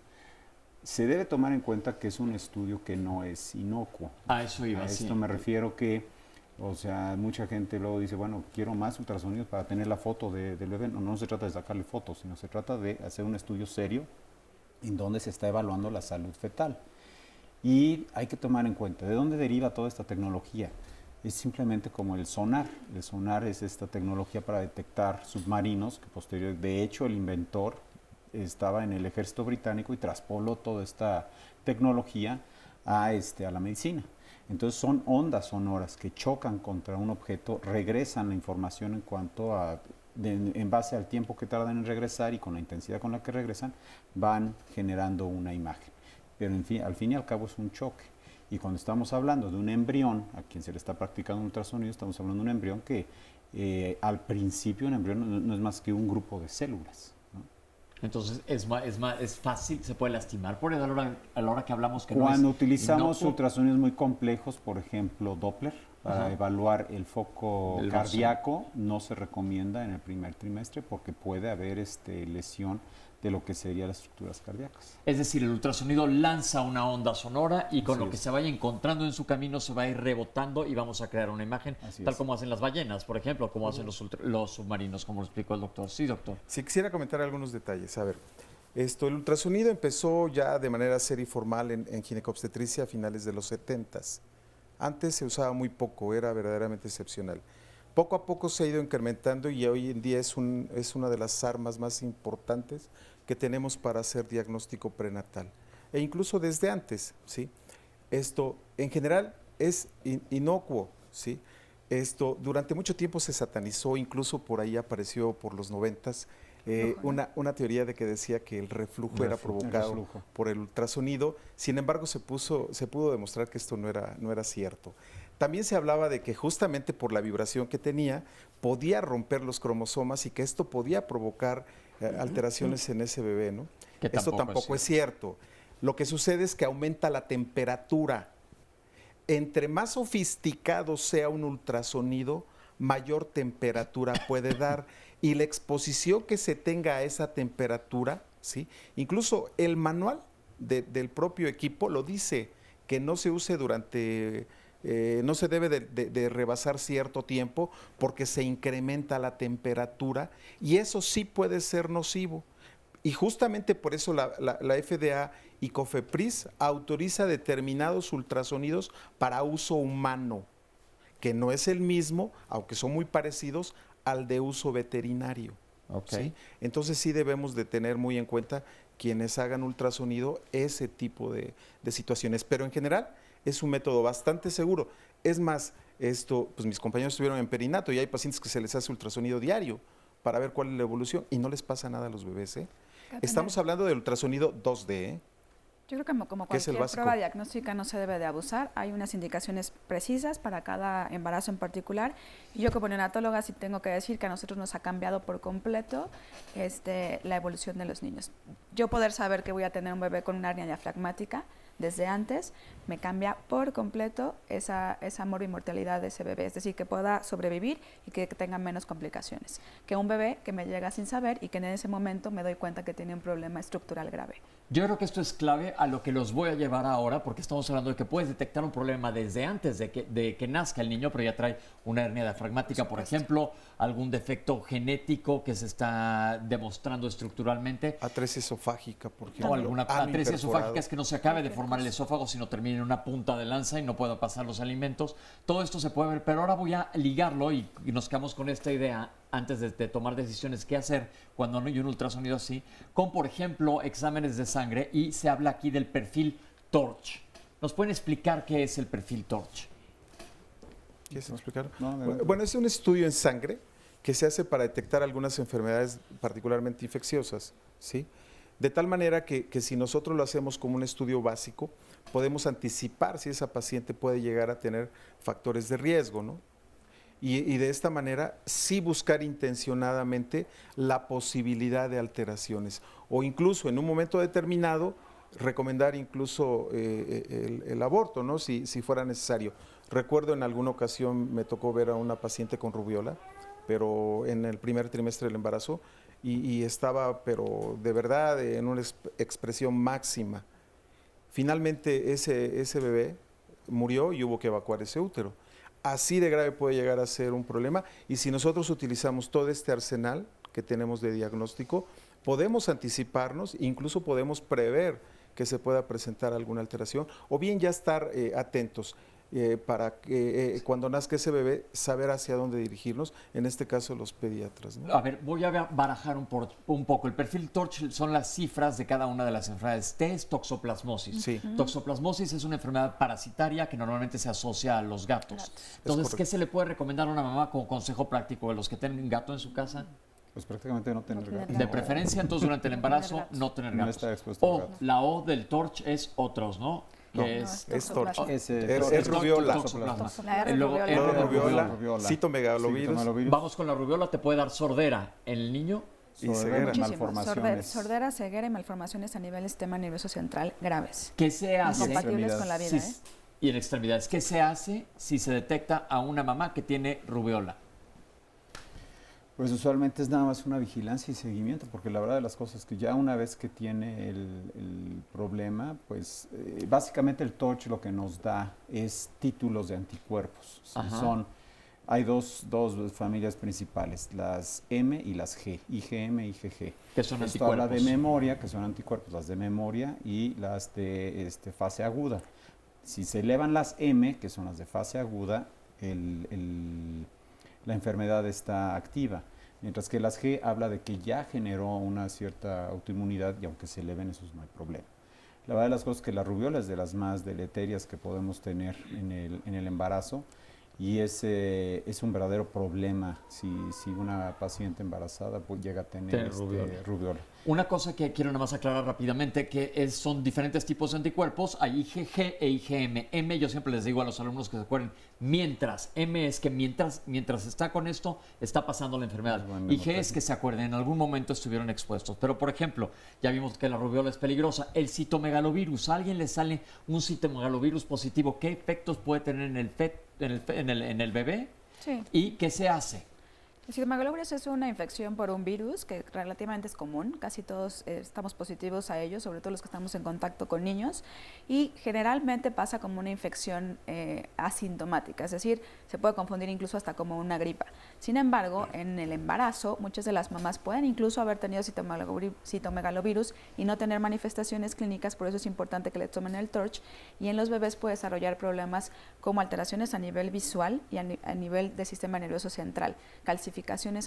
[SPEAKER 7] Se debe tomar en cuenta que es un estudio que no es inocuo.
[SPEAKER 2] A eso iba,
[SPEAKER 7] a
[SPEAKER 2] sí.
[SPEAKER 7] esto me refiero que, o sea, mucha gente luego dice, bueno, quiero más ultrasonidos para tener la foto del bebé. No se trata de sacarle fotos, sino se trata de hacer un estudio serio en donde se está evaluando la salud fetal. Y hay que tomar en cuenta, ¿de dónde deriva toda esta tecnología? Es simplemente como el sonar. El sonar es esta tecnología para detectar submarinos, que posterior, de hecho, el inventor estaba en el ejército británico y traspoló toda esta tecnología a la medicina. Entonces son ondas sonoras que chocan contra un objeto, regresan la información en cuanto a, en base al tiempo que tardan en regresar y con la intensidad con la que regresan, van generando una imagen. Pero al fin y al cabo es un choque. Y cuando estamos hablando de un embrión, a quien se le está practicando un ultrasonido, estamos hablando de un embrión que al principio un embrión no es más que un grupo de células.
[SPEAKER 2] Entonces es fácil, se puede lastimar por eso a la hora que hablamos que
[SPEAKER 7] cuando
[SPEAKER 2] no es
[SPEAKER 7] utilizamos
[SPEAKER 2] inocuo.
[SPEAKER 7] ultrasonidos muy complejos, por ejemplo Doppler, para evaluar el foco cardíaco, no se recomienda en el primer trimestre porque puede haber lesión de lo que serían las estructuras cardíacas.
[SPEAKER 2] Es decir, el ultrasonido lanza una onda sonora y con
[SPEAKER 7] Así
[SPEAKER 2] lo que
[SPEAKER 7] es.
[SPEAKER 2] se vaya encontrando en su camino se va a ir rebotando y vamos a crear una imagen, tal como hacen las ballenas, por ejemplo, como hacen los submarinos, como lo explicó el doctor. Sí, doctor.
[SPEAKER 6] Sí, quisiera comentar algunos detalles. A ver, el ultrasonido empezó ya de manera seria y formal en ginecobstetricia a finales de los 70s. Antes se usaba muy poco, era verdaderamente excepcional. Poco a poco se ha ido incrementando y hoy en día es una de las armas más importantes que tenemos para hacer diagnóstico prenatal. E incluso desde antes, ¿sí? Esto, en general, es inocuo, ¿sí? Esto, durante mucho tiempo se satanizó, incluso por ahí apareció por los 90s, una teoría de que decía que el reflujo era provocado por el ultrasonido. Sin embargo, se pudo demostrar que esto no era cierto. También se hablaba de que justamente por la vibración que tenía, podía romper los cromosomas y que esto podía provocar alteraciones en ese bebé, ¿no? Esto tampoco es cierto. Lo que sucede es que aumenta la temperatura. Entre más sofisticado sea un ultrasonido, mayor temperatura puede dar. Y la exposición que se tenga a esa temperatura, ¿sí? Incluso el manual del propio equipo lo dice, que no se use durante, no se debe de rebasar cierto tiempo porque se incrementa la temperatura y eso sí puede ser nocivo. Y justamente por eso la FDA y COFEPRIS autoriza determinados ultrasonidos para uso humano, que no es el mismo, aunque son muy parecidos, al de uso veterinario. ¿Sí? Entonces sí debemos de tener muy en cuenta quienes hagan ultrasonido ese tipo de situaciones. Pero en general es un método bastante seguro. Es más, pues mis compañeros estuvieron en perinato y hay pacientes que se les hace ultrasonido diario para ver cuál es la evolución y no les pasa nada a los bebés. Estamos hablando del ultrasonido 2D.
[SPEAKER 13] Yo creo que como cualquier prueba diagnóstica no se debe de abusar. Hay unas indicaciones precisas para cada embarazo en particular. Y yo como neonatóloga sí tengo que decir que a nosotros nos ha cambiado por completo la evolución de los niños. Yo poder saber que voy a tener un bebé con una hernia diafragmática desde antes, me cambia por completo esa morbimortalidad de ese bebé. Es decir, que pueda sobrevivir y que tenga menos complicaciones. Que un bebé que me llega sin saber y que en ese momento me doy cuenta que tiene un problema estructural grave.
[SPEAKER 2] Yo creo que esto es clave a lo que los voy a llevar ahora, porque estamos hablando de que puedes detectar un problema desde antes de que nazca el niño, pero ya trae una hernia diafragmática, por ejemplo, algún defecto genético que se está demostrando estructuralmente.
[SPEAKER 6] Atresia esofágica, por ejemplo.
[SPEAKER 2] O alguna atresia esofágica es que no se acabe de formar el esófago, sino termine en una punta de lanza y no puedan pasar los alimentos. Todo esto se puede ver, pero ahora voy a ligarlo y nos quedamos con esta idea antes de tomar decisiones qué hacer cuando no hay un ultrasonido así, con, por ejemplo, exámenes de sangre, y se habla aquí del perfil TORCH. ¿Nos pueden explicar qué es el perfil TORCH?
[SPEAKER 6] ¿Quieres explicar? Bueno, es un estudio en sangre que se hace para detectar algunas enfermedades particularmente infecciosas, ¿sí? De tal manera que si nosotros lo hacemos como un estudio básico, podemos anticipar si esa paciente puede llegar a tener factores de riesgo, ¿no? Y de esta manera sí buscar intencionadamente la posibilidad de alteraciones o incluso en un momento determinado recomendar incluso el aborto, ¿no? Si fuera necesario. Recuerdo en alguna ocasión me tocó ver a una paciente con rubiola, pero en el primer trimestre del embarazo y estaba, pero de verdad, en una expresión máxima. Finalmente ese bebé murió y hubo que evacuar ese útero. Así de grave puede llegar a ser un problema y si nosotros utilizamos todo este arsenal que tenemos de diagnóstico, podemos anticiparnos, incluso podemos prever que se pueda presentar alguna alteración o bien ya estar atentos para que cuando nazca ese bebé saber hacia dónde dirigirnos, en este caso los pediatras, ¿no?
[SPEAKER 2] A ver, voy a barajar un poco. El perfil TORCH son las cifras de cada una de las enfermedades. T es toxoplasmosis.
[SPEAKER 6] Sí.
[SPEAKER 2] Toxoplasmosis es una enfermedad parasitaria que normalmente se asocia a los gatos. Entonces, ¿qué se le puede recomendar a una mamá como consejo práctico de los que tienen un gato en su casa?
[SPEAKER 7] Pues prácticamente no tener gato.
[SPEAKER 2] De preferencia, entonces, durante el embarazo, no tener gatos.
[SPEAKER 7] No estar expuesto a gatos.
[SPEAKER 2] La O del TORCH es otros, ¿no?
[SPEAKER 6] Es TORCH.
[SPEAKER 7] Es
[SPEAKER 6] rubiola.
[SPEAKER 2] El
[SPEAKER 6] rubiola, citomegalovirus.
[SPEAKER 2] Vamos con la rubiola, te puede dar sordera en el niño.
[SPEAKER 6] Y ceguera.
[SPEAKER 13] Malformaciones. Sordera, ceguera y malformaciones a nivel del sistema nervioso central graves.
[SPEAKER 2] ¿Qué se hace?
[SPEAKER 13] Incompatibles con la vida.
[SPEAKER 2] Y en extremidades. ¿Qué se hace si se detecta a una mamá que tiene rubiola?
[SPEAKER 7] Pues usualmente es nada más una vigilancia y seguimiento, porque la verdad de las cosas es que ya una vez que tiene el problema, pues básicamente el TORCH lo que nos da es títulos de anticuerpos. ¿Sí? Hay dos familias principales, las M y las G, IgM y IgG.
[SPEAKER 2] ¿Qué son anticuerpos?
[SPEAKER 7] Esto habla de memoria, que son anticuerpos, las de memoria y las de fase aguda. Si se elevan las M, que son las de fase aguda, la enfermedad está activa, mientras que las G habla de que ya generó una cierta autoinmunidad y aunque se eleven esos no hay problema. La verdad de las cosas es que la rubiola es de las más deleterias que podemos tener en el embarazo y es un verdadero problema si una paciente embarazada pues, llega a tener rubiola.
[SPEAKER 2] Una cosa que quiero nada más aclarar rápidamente, que son diferentes tipos de anticuerpos, hay IgG e IgM. M, yo siempre les digo a los alumnos que se acuerden, mientras. M es que mientras está con esto, está pasando la enfermedad. IG es que se acuerden, en algún momento estuvieron expuestos. Pero, por ejemplo, ya vimos que la rubiola es peligrosa. El citomegalovirus, ¿a alguien le sale un citomegalovirus positivo? ¿Qué efectos puede tener en el bebé?
[SPEAKER 13] Sí.
[SPEAKER 2] ¿Y qué se hace?
[SPEAKER 13] El citomegalovirus es una infección por un virus que relativamente es común, casi todos estamos positivos a ello, sobre todo los que estamos en contacto con niños, y generalmente pasa como una infección asintomática, es decir, se puede confundir incluso hasta como una gripa. Sin embargo, en el embarazo, muchas de las mamás pueden incluso haber tenido citomegalovirus y no tener manifestaciones clínicas, por eso es importante que le tomen el TORCH, y en los bebés puede desarrollar problemas como alteraciones a nivel visual y a nivel del sistema nervioso central, calcificaciones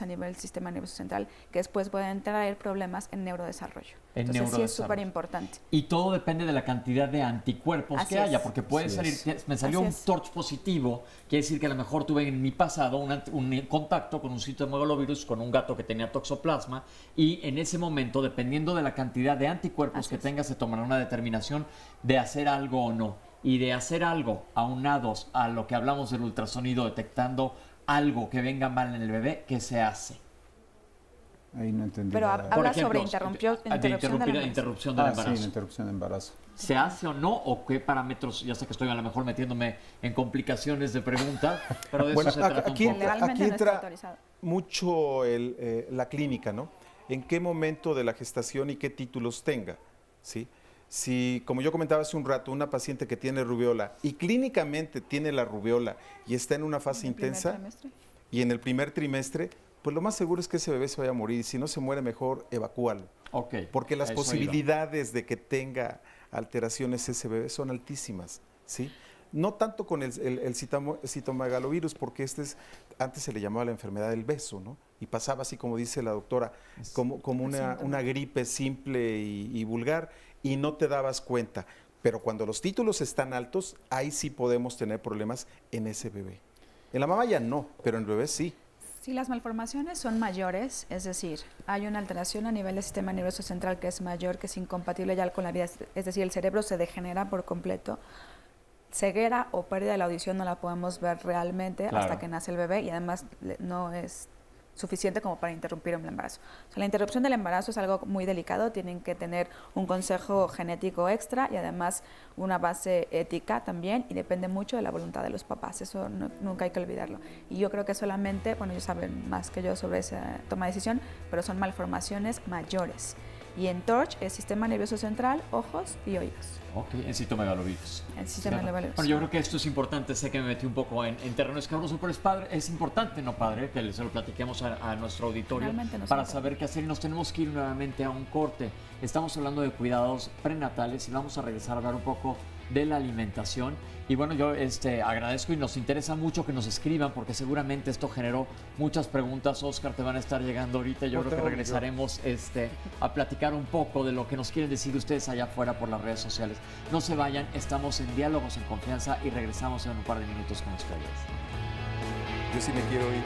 [SPEAKER 13] a nivel del sistema nervioso central, que después pueden traer problemas en neurodesarrollo. Entonces sí es súper importante.
[SPEAKER 2] Y todo depende de la cantidad de anticuerpos que haya, porque puede salir, me salió un TORCH positivo, quiere decir que a lo mejor tuve en mi pasado un contacto con un citomegalovirus, con un gato que tenía toxoplasma, y en ese momento, dependiendo de la cantidad de anticuerpos que tenga, se tomará una determinación de hacer algo o no. Y de hacer algo, aunados a lo que hablamos del ultrasonido, detectando algo que venga mal en el bebé, ¿qué se hace?
[SPEAKER 7] Ahí no entendí.
[SPEAKER 13] Pero habla sobre interrupción del embarazo.
[SPEAKER 7] Sí, la interrupción de embarazo.
[SPEAKER 2] ¿Se hace o no? ¿O qué parámetros? Ya sé que estoy a lo mejor metiéndome en complicaciones de preguntas, pero de eso se trata un poco.
[SPEAKER 6] Aquí entra mucho la clínica, ¿no? ¿En qué momento de la gestación y qué títulos tenga? ¿Sí? Si, como yo comentaba hace un rato, una paciente que tiene rubiola y clínicamente tiene la rubiola y está en una fase intensa y en el primer trimestre, pues lo más seguro es que ese bebé se vaya a morir. Si no se muere, mejor evacúalo. Porque las posibilidades de que tenga alteraciones ese bebé son altísimas, ¿sí? No tanto con el citomegalovirus, porque antes se le llamaba la enfermedad del beso, ¿no? Y pasaba así, como dice la doctora, como una gripe simple y vulgar, y no te dabas cuenta. Pero cuando los títulos están altos, ahí sí podemos tener problemas en ese bebé. En la mamá ya no, pero en el bebé sí.
[SPEAKER 13] Si las malformaciones son mayores, es decir, hay una alteración a nivel del sistema nervioso central que es mayor, que es incompatible ya con la vida, es decir, el cerebro se degenera por completo, ceguera o pérdida de la audición no la podemos ver realmente hasta que nace el bebé y además no es suficiente como para interrumpir un embarazo. O sea, la interrupción del embarazo es algo muy delicado, tienen que tener un consejo genético extra y además una base ética también y depende mucho de la voluntad de los papás, eso nunca hay que olvidarlo. Y yo creo que solamente, bueno, ellos saben más que yo sobre esa toma de decisión, pero son malformaciones mayores. Y en TORCH es sistema nervioso central, ojos y oídos.
[SPEAKER 2] Ok, en citomegalovirus.
[SPEAKER 13] En citomegalovirus.
[SPEAKER 2] Bueno, yo creo que esto es importante, sé que me metí un poco en terreno escabroso, pero es importante, ¿no, padre? Que se lo platiquemos a nuestro auditorio para saber qué hacer y nos tenemos que ir nuevamente a un corte. Estamos hablando de cuidados prenatales y vamos a regresar a hablar un poco de la alimentación. Y bueno, yo agradezco y nos interesa mucho que nos escriban porque seguramente esto generó muchas preguntas. Oscar, te van a estar llegando ahorita. Yo creo que regresaremos a platicar un poco de lo que nos quieren decir ustedes allá afuera por las redes sociales. No se vayan, estamos en Diálogos en Confianza y regresamos en un par de minutos con ustedes.
[SPEAKER 6] Yo sí me quiero ir.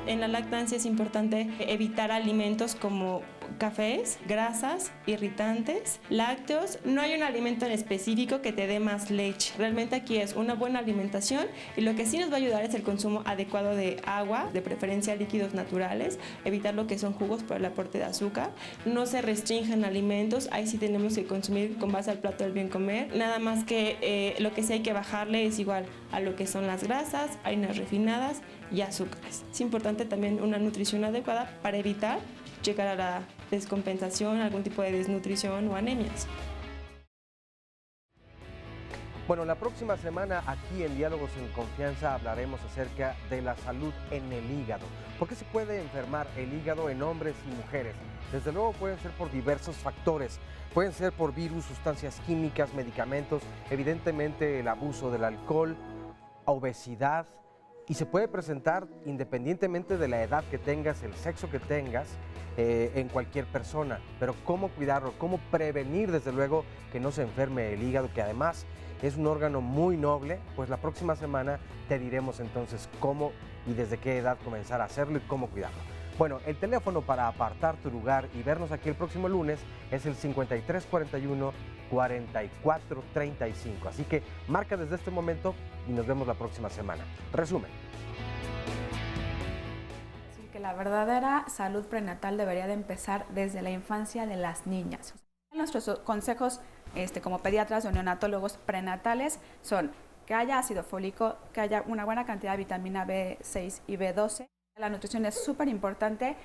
[SPEAKER 10] En la lactancia es importante evitar alimentos como cafés, grasas, irritantes, lácteos. No hay un alimento en específico que te dé más leche. Realmente aquí es una buena alimentación y lo que sí nos va a ayudar es el consumo adecuado de agua, de preferencia líquidos naturales, evitar lo que son jugos por el aporte de azúcar. No se restringen alimentos, ahí sí tenemos que consumir con base al plato del bien comer. Nada más que lo que sí hay que bajarle es igual a lo que son las grasas, harinas refinadas y azúcares. Es importante también una nutrición adecuada para evitar llegar a la descompensación, algún tipo de desnutrición o anemias.
[SPEAKER 3] Bueno, la próxima semana aquí en Diálogos en Confianza hablaremos acerca de la salud en el hígado. ¿Por qué se puede enfermar el hígado en hombres y mujeres? Desde luego pueden ser por diversos factores. Pueden ser por virus, sustancias químicas, medicamentos, evidentemente el abuso del alcohol, obesidad, y se puede presentar independientemente de la edad que tengas, el sexo que tengas, en cualquier persona. Pero cómo cuidarlo, cómo prevenir desde luego que no se enferme el hígado, que además es un órgano muy noble, pues la próxima semana te diremos entonces cómo y desde qué edad comenzar a hacerlo y cómo cuidarlo. Bueno, el teléfono para apartar tu lugar y vernos aquí el próximo lunes es el 5341-4435. Así que marca desde este momento y nos vemos la próxima semana. Resumen.
[SPEAKER 13] Así que la verdadera salud prenatal debería de empezar desde la infancia de las niñas. Nuestros consejos como pediatras o neonatólogos prenatales son que haya ácido fólico, que haya una buena cantidad de vitamina B6 y B12. La nutrición es súper importante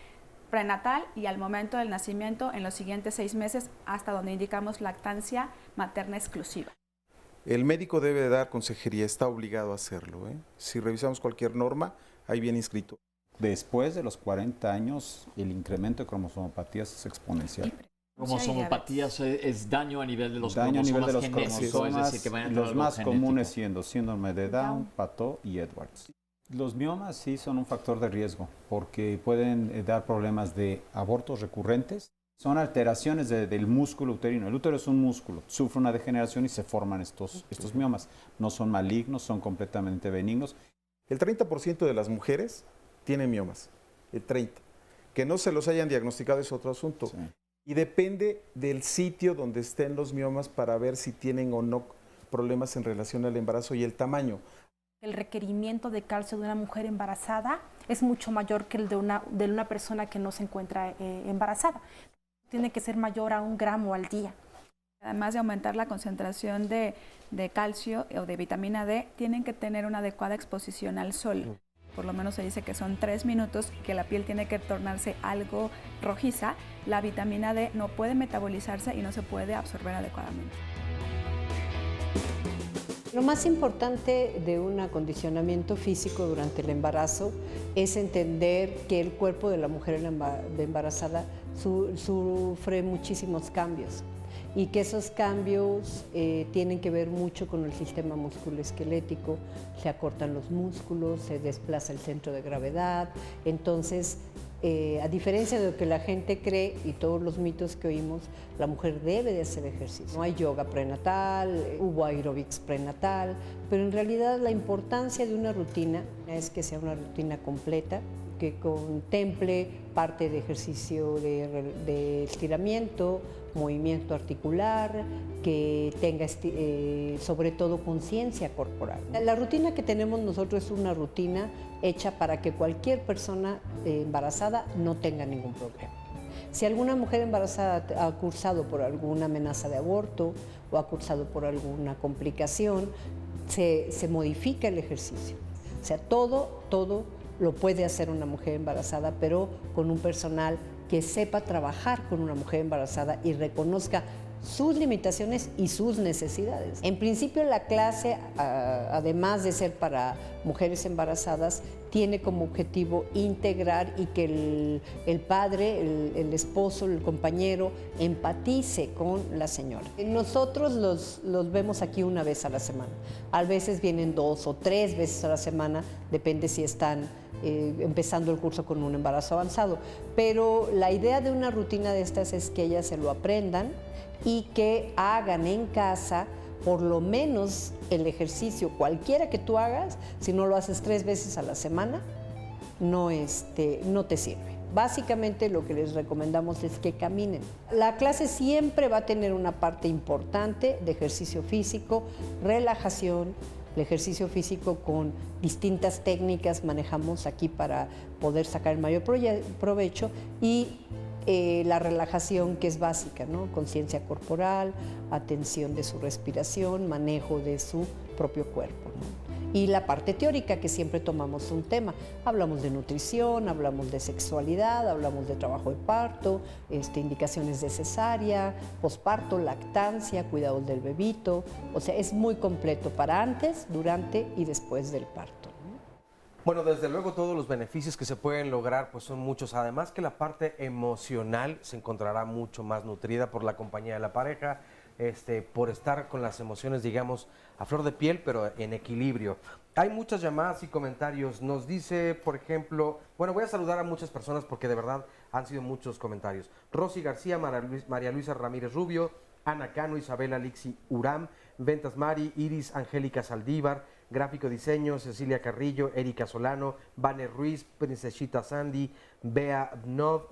[SPEAKER 13] prenatal y al momento del nacimiento en los siguientes 6 meses hasta donde indicamos lactancia materna exclusiva.
[SPEAKER 6] El médico debe dar consejería, está obligado a hacerlo, ¿eh? Si revisamos cualquier norma, ahí viene inscrito.
[SPEAKER 7] Después de los 40 años, el incremento de cromosomopatías es exponencial.
[SPEAKER 2] Cromosomopatías es daño a nivel de los
[SPEAKER 7] daño
[SPEAKER 2] cromosomas
[SPEAKER 7] a nivel de los
[SPEAKER 2] genéticos,
[SPEAKER 7] cromosomas,
[SPEAKER 2] es decir, que van a entrar
[SPEAKER 7] los
[SPEAKER 2] algo
[SPEAKER 7] más
[SPEAKER 2] genético.
[SPEAKER 7] comunes siendo síndrome de Down, Patot y Edwards. Los miomas sí son un factor de riesgo porque pueden dar problemas de abortos recurrentes. Son alteraciones del músculo uterino. El útero es un músculo, sufre una degeneración y se forman estos miomas. No son malignos, son completamente benignos.
[SPEAKER 6] El 30% de las mujeres tienen miomas, el 30%. Que no se los hayan diagnosticado es otro asunto. Sí. Y depende del sitio donde estén los miomas para ver si tienen o no problemas en relación al embarazo y el tamaño.
[SPEAKER 9] El requerimiento de calcio de una mujer embarazada es mucho mayor que el de una persona que no se encuentra embarazada. Tiene que ser mayor a 1 gramo al día.
[SPEAKER 13] Además de aumentar la concentración de calcio o de vitamina D, tienen que tener una adecuada exposición al sol. Por lo menos se dice que son 3 minutos y que la piel tiene que tornarse algo rojiza. La vitamina D no puede metabolizarse y no se puede absorber adecuadamente.
[SPEAKER 18] Lo más importante de un acondicionamiento físico durante el embarazo es entender que el cuerpo de la mujer embarazada sufre muchísimos cambios y que esos cambios tienen que ver mucho con el sistema musculoesquelético. Se acortan los músculos, se desplaza el centro de gravedad. Entonces, a diferencia de lo que la gente cree y todos los mitos que oímos, la mujer debe de hacer ejercicio. No hay yoga prenatal, hubo aeróbics prenatal, pero en realidad la importancia de una rutina es que sea una rutina completa, que contemple parte de ejercicio de estiramiento, movimiento articular, que tenga sobre todo conciencia corporal. La rutina que tenemos nosotros es una rutina hecha para que cualquier persona embarazada no tenga ningún problema. Si alguna mujer embarazada ha cursado por alguna amenaza de aborto o ha cursado por alguna complicación, se modifica el ejercicio. O sea, todo lo puede hacer una mujer embarazada, pero con un personal que sepa trabajar con una mujer embarazada y reconozca sus limitaciones y sus necesidades. En principio, la clase, además de ser para mujeres embarazadas, tiene como objetivo integrar y que el padre, el esposo, el compañero, empatice con la señora. Nosotros los vemos aquí una vez a la semana. A veces vienen 2 o 3 veces a la semana, depende si están empezando el curso con un embarazo avanzado. Pero la idea de una rutina de estas es que ellas se lo aprendan y que hagan en casa por lo menos el ejercicio, cualquiera que tú hagas, si no lo haces 3 veces a la semana, no te sirve. Básicamente lo que les recomendamos es que caminen. La clase siempre va a tener una parte importante de ejercicio físico, relajación. El ejercicio físico con distintas técnicas manejamos aquí para poder sacar el mayor provecho y la relajación que es básica, ¿no? Conciencia corporal, atención de su respiración, manejo de su propio cuerpo, ¿no? Y la parte teórica, que siempre tomamos un tema. Hablamos de nutrición, hablamos de sexualidad, hablamos de trabajo de parto, indicaciones de cesárea, posparto, lactancia, cuidados del bebito. O sea, es muy completo para antes, durante y después del parto.
[SPEAKER 3] Bueno, desde luego todos los beneficios que se pueden lograr pues son muchos. Además que la parte emocional se encontrará mucho más nutrida por la compañía de la pareja. por estar con las emociones, digamos, a flor de piel, pero en equilibrio. Hay muchas llamadas y comentarios. Nos dice, por ejemplo, bueno, voy a saludar a muchas personas porque de verdad han sido muchos comentarios. Rosy García, María Luisa Ramírez Rubio, Ana Cano, Isabela Lixi Uram, Ventas Mari, Iris Angélica Saldívar, Gráfico Diseño, Cecilia Carrillo, Erika Solano, Vaner Ruiz, Princesita Sandy, Bea Bnov,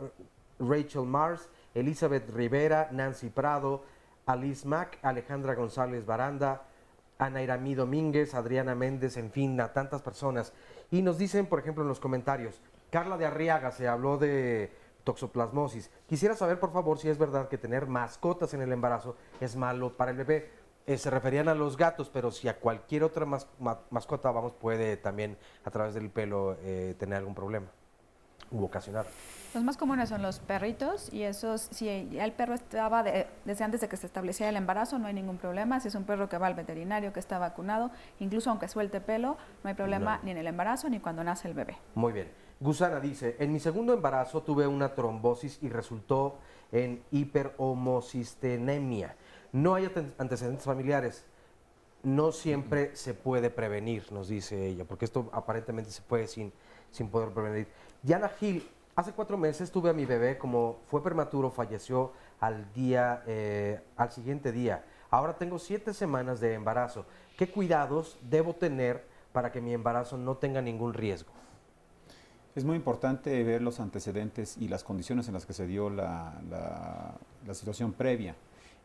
[SPEAKER 3] Rachel Mars, Elizabeth Rivera, Nancy Prado, Alice Mac, Alejandra González Baranda, Ana Iramí Domínguez, Adriana Méndez, en fin, a tantas personas. Y nos dicen, por ejemplo, en los comentarios, Carla de Arriaga, se habló de toxoplasmosis. Quisiera saber, por favor, si es verdad que tener mascotas en el embarazo es malo para el bebé. Se referían a los gatos, pero si a cualquier otra mascota, puede también a través del pelo tener algún problema u ocasionar.
[SPEAKER 13] Los más comunes son los perritos y esos, si ya el perro estaba desde antes de que se estableciera el embarazo, no hay ningún problema. Si es un perro que va al veterinario, que está vacunado, incluso aunque suelte pelo, no hay problema ni en el embarazo ni cuando nace el bebé.
[SPEAKER 3] Muy bien. Gusana dice, en mi segundo embarazo tuve una trombosis y resultó en hiperhomocistenemia. No hay antecedentes familiares. No siempre se puede prevenir, nos dice ella, porque esto aparentemente se puede sin poder prevenir. Yana Gil, hace 4 meses tuve a mi bebé, como fue prematuro, falleció al siguiente día. Ahora tengo 7 semanas de embarazo. ¿Qué cuidados debo tener para que mi embarazo no tenga ningún riesgo?
[SPEAKER 7] Es muy importante ver los antecedentes y las condiciones en las que se dio la situación previa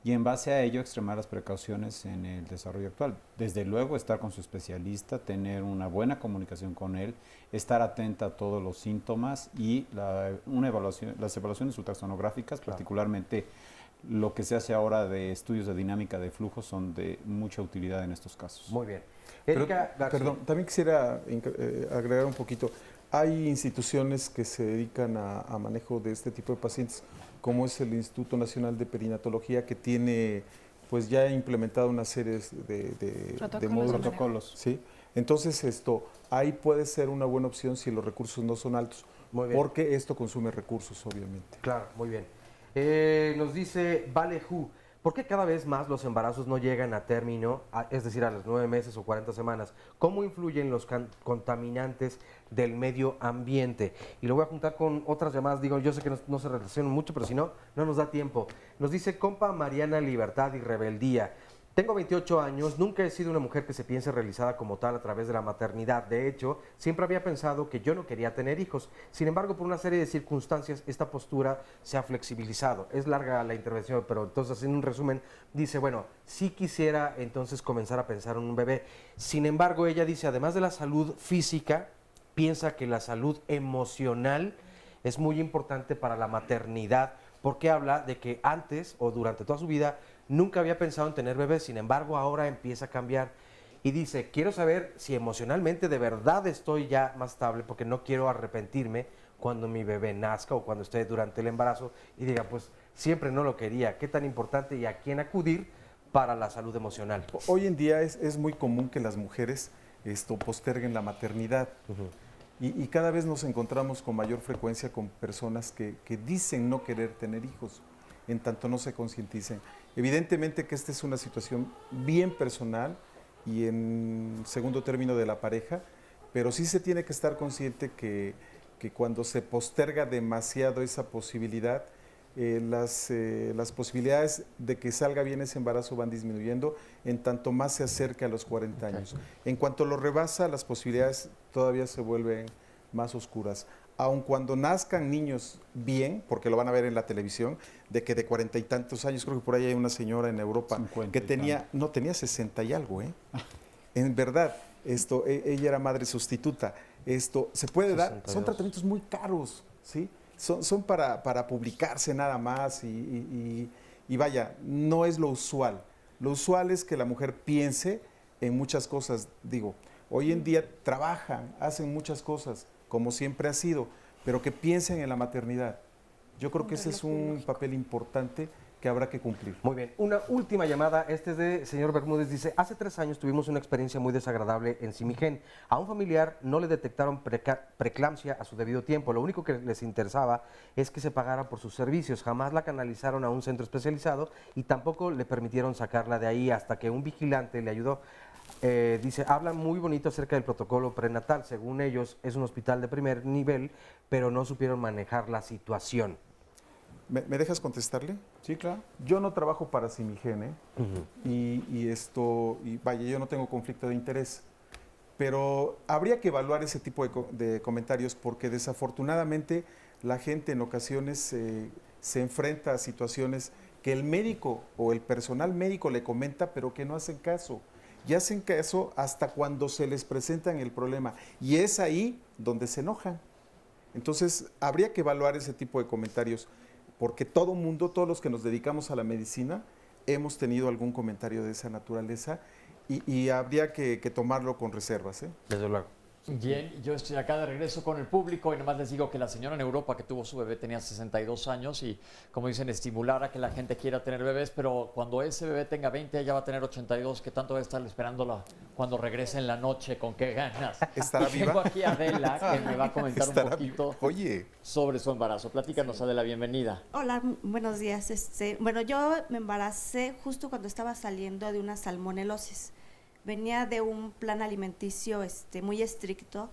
[SPEAKER 7] y en base a ello extremar las precauciones en el desarrollo actual. Desde luego estar con su especialista, tener una buena comunicación con él, estar atenta a todos los síntomas y las evaluaciones ultrasonográficas, particularmente lo que se hace ahora de estudios de dinámica de flujo, son de mucha utilidad en estos casos.
[SPEAKER 3] Muy bien.
[SPEAKER 6] Perdón, también quisiera agregar un poquito. Hay instituciones que se dedican a manejo de este tipo de pacientes, como es el Instituto Nacional de Perinatología, que tiene pues ya implementado una serie de protocolos. ¿Sí? Entonces ahí puede ser una buena opción si los recursos no son altos, porque esto consume recursos, obviamente.
[SPEAKER 3] Claro, muy bien. Nos dice Vale Hu, ¿por qué cada vez más los embarazos no llegan a término, es decir, a las 9 meses o 40 semanas? ¿Cómo influyen los contaminantes del medio ambiente? Y lo voy a juntar con otras llamadas, digo, yo sé que no se relacionan mucho, pero si no, no nos da tiempo. Nos dice compa Mariana Libertad y Rebeldía. Tengo 28 años, nunca he sido una mujer que se piense realizada como tal a través de la maternidad. De hecho, siempre había pensado que yo no quería tener hijos. Sin embargo, por una serie de circunstancias, esta postura se ha flexibilizado. Es larga la intervención, pero entonces, en un resumen, dice, bueno, sí quisiera entonces comenzar a pensar en un bebé. Sin embargo, ella dice, además de la salud física, piensa que la salud emocional es muy importante para la maternidad, porque habla de que antes o durante toda su vida nunca había pensado en tener bebés, sin embargo ahora empieza a cambiar y dice, quiero saber si emocionalmente de verdad estoy ya más estable porque no quiero arrepentirme cuando mi bebé nazca o cuando esté durante el embarazo y diga, pues siempre no lo quería, qué tan importante y a quién acudir para la salud emocional.
[SPEAKER 6] Hoy en día es muy común que las mujeres posterguen la maternidad. Y cada vez nos encontramos con mayor frecuencia con personas que dicen no querer tener hijos, en tanto no se concienticen. Evidentemente que esta es una situación bien personal y en segundo término de la pareja, pero sí se tiene que estar consciente que cuando se posterga demasiado esa posibilidad, las posibilidades de que salga bien ese embarazo van disminuyendo en tanto más se acerca a los 40 años. En cuanto lo rebasa, las posibilidades todavía se vuelven más oscuras. Aun cuando nazcan niños bien, porque lo van a ver en la televisión, de que de 40 y tantos años, creo que por ahí hay una señora en Europa que tenía 60 y algo, En verdad, ella era madre sustituta. Se puede dar, son tratamientos muy caros, ¿sí? Son para publicarse nada más y vaya, no es lo usual. Lo usual es que la mujer piense en muchas cosas. Digo, hoy en día trabajan, hacen muchas cosas, como siempre ha sido, pero que piensen en la maternidad. Yo creo que ese es un papel importante que habrá que cumplir.
[SPEAKER 3] Muy bien, una última llamada, este es de señor Bermúdez, dice, hace 3 años tuvimos una experiencia muy desagradable en Simigen. A un familiar no le detectaron preeclampsia a su debido tiempo, lo único que les interesaba es que se pagara por sus servicios, jamás la canalizaron a un centro especializado y tampoco le permitieron sacarla de ahí hasta que un vigilante le ayudó. Dice, hablan muy bonito acerca del protocolo prenatal, según ellos es un hospital de primer nivel, pero no supieron manejar la situación.
[SPEAKER 6] ¿Me dejas contestarle?
[SPEAKER 7] Sí, claro.
[SPEAKER 6] Yo no trabajo para Simigen, y vaya, yo no tengo conflicto de interés, pero habría que evaluar ese tipo de comentarios porque desafortunadamente la gente en ocasiones se enfrenta a situaciones que el médico o el personal médico le comenta, pero que no hacen caso. Y hacen caso hasta cuando se les presentan el problema. Y es ahí donde se enojan. Entonces, habría que evaluar ese tipo de comentarios, porque todo mundo, todos los que nos dedicamos a la medicina, hemos tenido algún comentario de esa naturaleza y habría que tomarlo con reservas.
[SPEAKER 3] Desde luego.
[SPEAKER 2] Bien, yo estoy acá de regreso con el público y nomás les digo que la señora en Europa que tuvo su bebé tenía 62 años y, como dicen, estimular a que la gente quiera tener bebés, pero cuando ese bebé tenga 20 ella va a tener 82, que tanto va a estar esperándola cuando regrese en la noche, con qué ganas.
[SPEAKER 6] ¿Estará
[SPEAKER 2] y tengo
[SPEAKER 6] viva?
[SPEAKER 2] aquí a Adela que me va a comentar un poquito sobre su embarazo. Platícanos, Adela, bienvenida.
[SPEAKER 19] Hola, buenos días. Bueno, yo me embaracé justo cuando estaba saliendo de una salmonelosis. Venía de un plan alimenticio muy estricto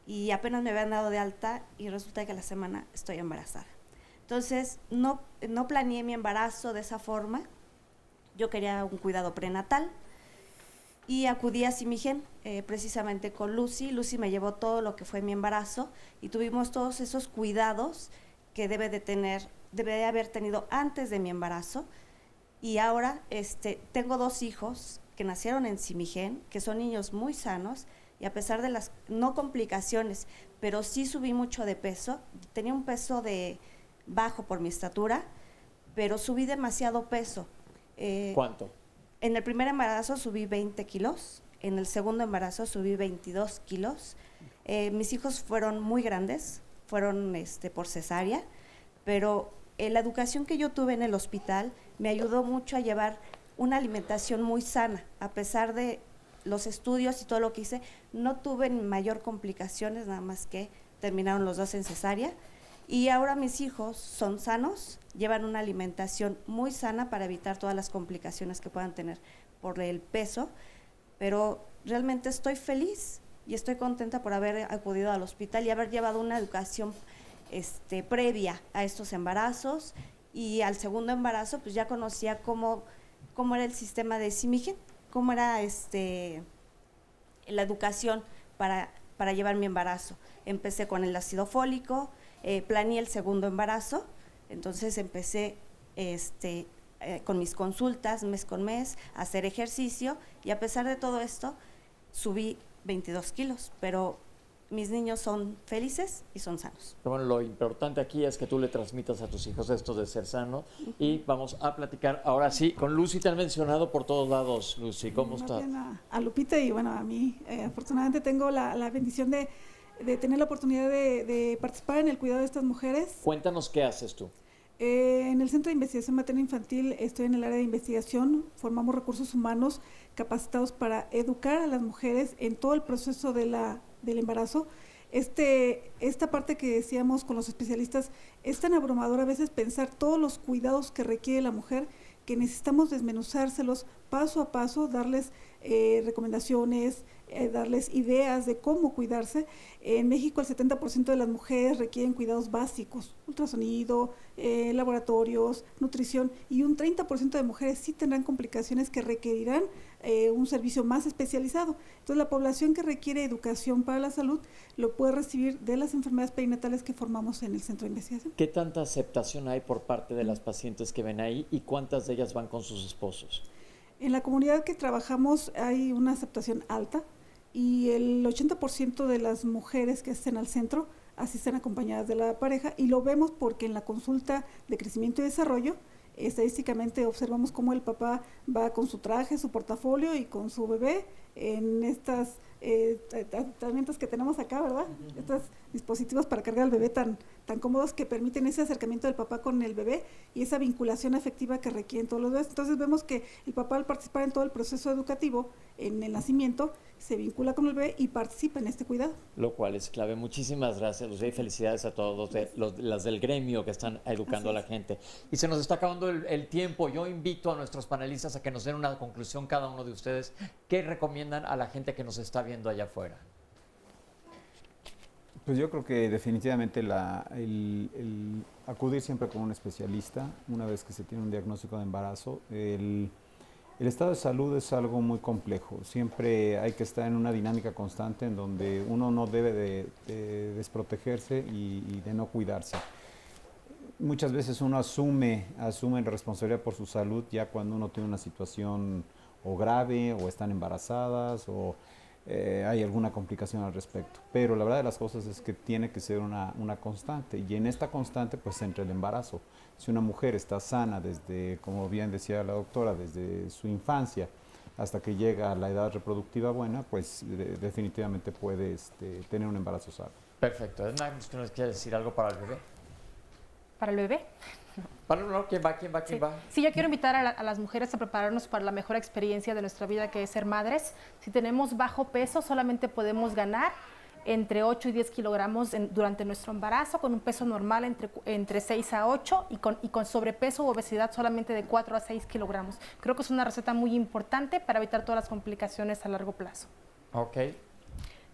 [SPEAKER 19] y apenas me habían dado de alta y resulta que a la semana estoy embarazada. Entonces, no planeé mi embarazo de esa forma. Yo quería un cuidado prenatal y acudí a Simigen, precisamente con Lucy. Lucy me llevó todo lo que fue mi embarazo y tuvimos todos esos cuidados que debe de haber tenido antes de mi embarazo. Y ahora tengo 2 hijos que nacieron en Simigen, que son niños muy sanos, y a pesar de las no complicaciones, pero sí subí mucho de peso. Tenía un peso bajo por mi estatura, pero subí demasiado peso.
[SPEAKER 2] ¿Cuánto? En
[SPEAKER 19] el primer embarazo subí 20 kilos, en el segundo embarazo subí 22 kilos. Mis hijos fueron muy grandes, fueron por cesárea, pero la educación que yo tuve en el hospital me ayudó mucho a llevar una alimentación muy sana. A pesar de los estudios y todo lo que hice, no tuve mayor complicaciones, nada más que terminaron los 2 en cesárea. Y ahora mis hijos son sanos, llevan una alimentación muy sana para evitar todas las complicaciones que puedan tener por el peso, pero realmente estoy feliz y estoy contenta por haber acudido al hospital y haber llevado una educación previa a estos embarazos. Y al segundo embarazo pues ya conocía cómo era el sistema de Simigen, cómo era la educación para llevar mi embarazo. Empecé con el ácido fólico, planeé el segundo embarazo, entonces empecé con mis consultas mes con mes, a hacer ejercicio, y a pesar de todo esto subí 22 kilos, pero mis niños son felices y son sanos.
[SPEAKER 2] Bueno, lo importante aquí es que tú le transmitas a tus hijos esto de ser sano. Y vamos a platicar ahora sí con Lucy. Te han mencionado por todos lados, Lucy. ¿Cómo estás?
[SPEAKER 20] A Lupita y bueno, a mí. Afortunadamente tengo la bendición de tener la oportunidad de participar en el cuidado de estas mujeres.
[SPEAKER 2] Cuéntanos qué haces tú.
[SPEAKER 20] En el Centro de Investigación Materna Infantil estoy en el área de investigación. Formamos recursos humanos capacitados para educar a las mujeres en todo el proceso del embarazo. Esta parte que decíamos con los especialistas, es tan abrumador a veces pensar todos los cuidados que requiere la mujer, que necesitamos desmenuzárselos paso a paso, darles recomendaciones, darles ideas de cómo cuidarse. En México el 70% de las mujeres requieren cuidados básicos, ultrasonido, laboratorios, nutrición, y un 30% de mujeres sí tendrán complicaciones que requerirán un servicio más especializado. Entonces la población que requiere educación para la salud lo puede recibir de las enfermedades perinatales que formamos en el Centro de Investigación.
[SPEAKER 2] ¿Qué tanta aceptación hay por parte de las pacientes que ven ahí y cuántas de ellas van con sus esposos?
[SPEAKER 20] En la comunidad que trabajamos hay una aceptación alta y el 80% de las mujeres que asisten al centro asisten acompañadas de la pareja, y lo vemos porque en la consulta de crecimiento y desarrollo estadísticamente observamos cómo el papá va con su traje, su portafolio y con su bebé en estas herramientas que tenemos acá, ¿verdad? Estas dispositivos para cargar al bebé tan cómodos que permiten ese acercamiento del papá con el bebé y esa vinculación afectiva que requieren todos los bebés. Entonces vemos que el papá, al participar en todo el proceso educativo, en el nacimiento, se vincula con el bebé y participa en este cuidado.
[SPEAKER 2] Lo cual es clave. Muchísimas gracias, Lucía, y felicidades a todos las del gremio que están educando a la gente. Y se nos está acabando el tiempo. Yo invito a nuestros panelistas a que nos den una conclusión cada uno de ustedes. ¿Qué recomiendan a la gente que nos está viendo allá afuera?
[SPEAKER 7] Pues yo creo que definitivamente el acudir siempre con un especialista una vez que se tiene un diagnóstico de embarazo. El estado de salud es algo muy complejo. Siempre hay que estar en una dinámica constante en donde uno no debe de desprotegerse y de no cuidarse. Muchas veces uno asume la responsabilidad por su salud ya cuando uno tiene una situación o grave o están embarazadas o hay alguna complicación al respecto. Pero la verdad de las cosas es que tiene que ser una constante y en esta constante pues entra el embarazo. Si una mujer está sana desde, como bien decía la doctora, desde su infancia hasta que llega a la edad reproductiva buena, pues definitivamente puede tener un embarazo sano.
[SPEAKER 2] Perfecto. Edna, ¿usted nos quiere decir algo para el bebé?
[SPEAKER 9] ¿Para el bebé?
[SPEAKER 2] ¿Quién va?
[SPEAKER 9] Sí, yo quiero invitar a las mujeres a prepararnos para la mejor experiencia de nuestra vida, que es ser madres. Si tenemos bajo peso, solamente podemos ganar entre 8 y 10 kilogramos durante nuestro embarazo, con un peso normal entre 6 a 8 y con sobrepeso u obesidad solamente de 4 a 6 kilogramos. Creo que es una receta muy importante para evitar todas las complicaciones a largo plazo.
[SPEAKER 2] Ok.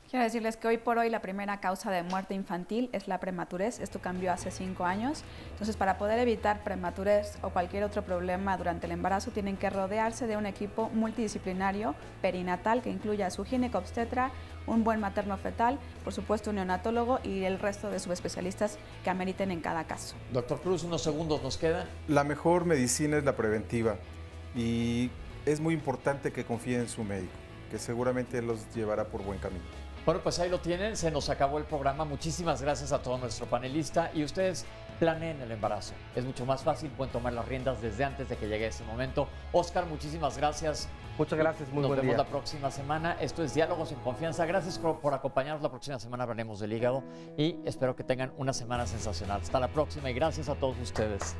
[SPEAKER 13] Quiero decirles que hoy por hoy la primera causa de muerte infantil es la prematurez. Esto cambió hace 5 años. Entonces, para poder evitar prematurez o cualquier otro problema durante el embarazo, tienen que rodearse de un equipo multidisciplinario perinatal que incluya a su ginecobstetra, un buen materno fetal, por supuesto un neonatólogo y el resto de subespecialistas que ameriten en cada caso.
[SPEAKER 2] Doctor Cruz, unos segundos nos quedan.
[SPEAKER 6] La mejor medicina es la preventiva y es muy importante que confíen en su médico, que seguramente los llevará por buen camino.
[SPEAKER 2] Bueno, pues ahí lo tienen, se nos acabó el programa. Muchísimas gracias a todo nuestro panelista y ustedes planeen el embarazo. Es mucho más fácil, pueden tomar las riendas desde antes de que llegue ese momento. Oscar, muchísimas gracias.
[SPEAKER 3] Muchas gracias, muy buen día.
[SPEAKER 2] Nos vemos la próxima semana. Esto es Diálogos en Confianza. Gracias por acompañarnos. La próxima semana hablaremos del hígado y espero que tengan una semana sensacional. Hasta la próxima y gracias a todos ustedes.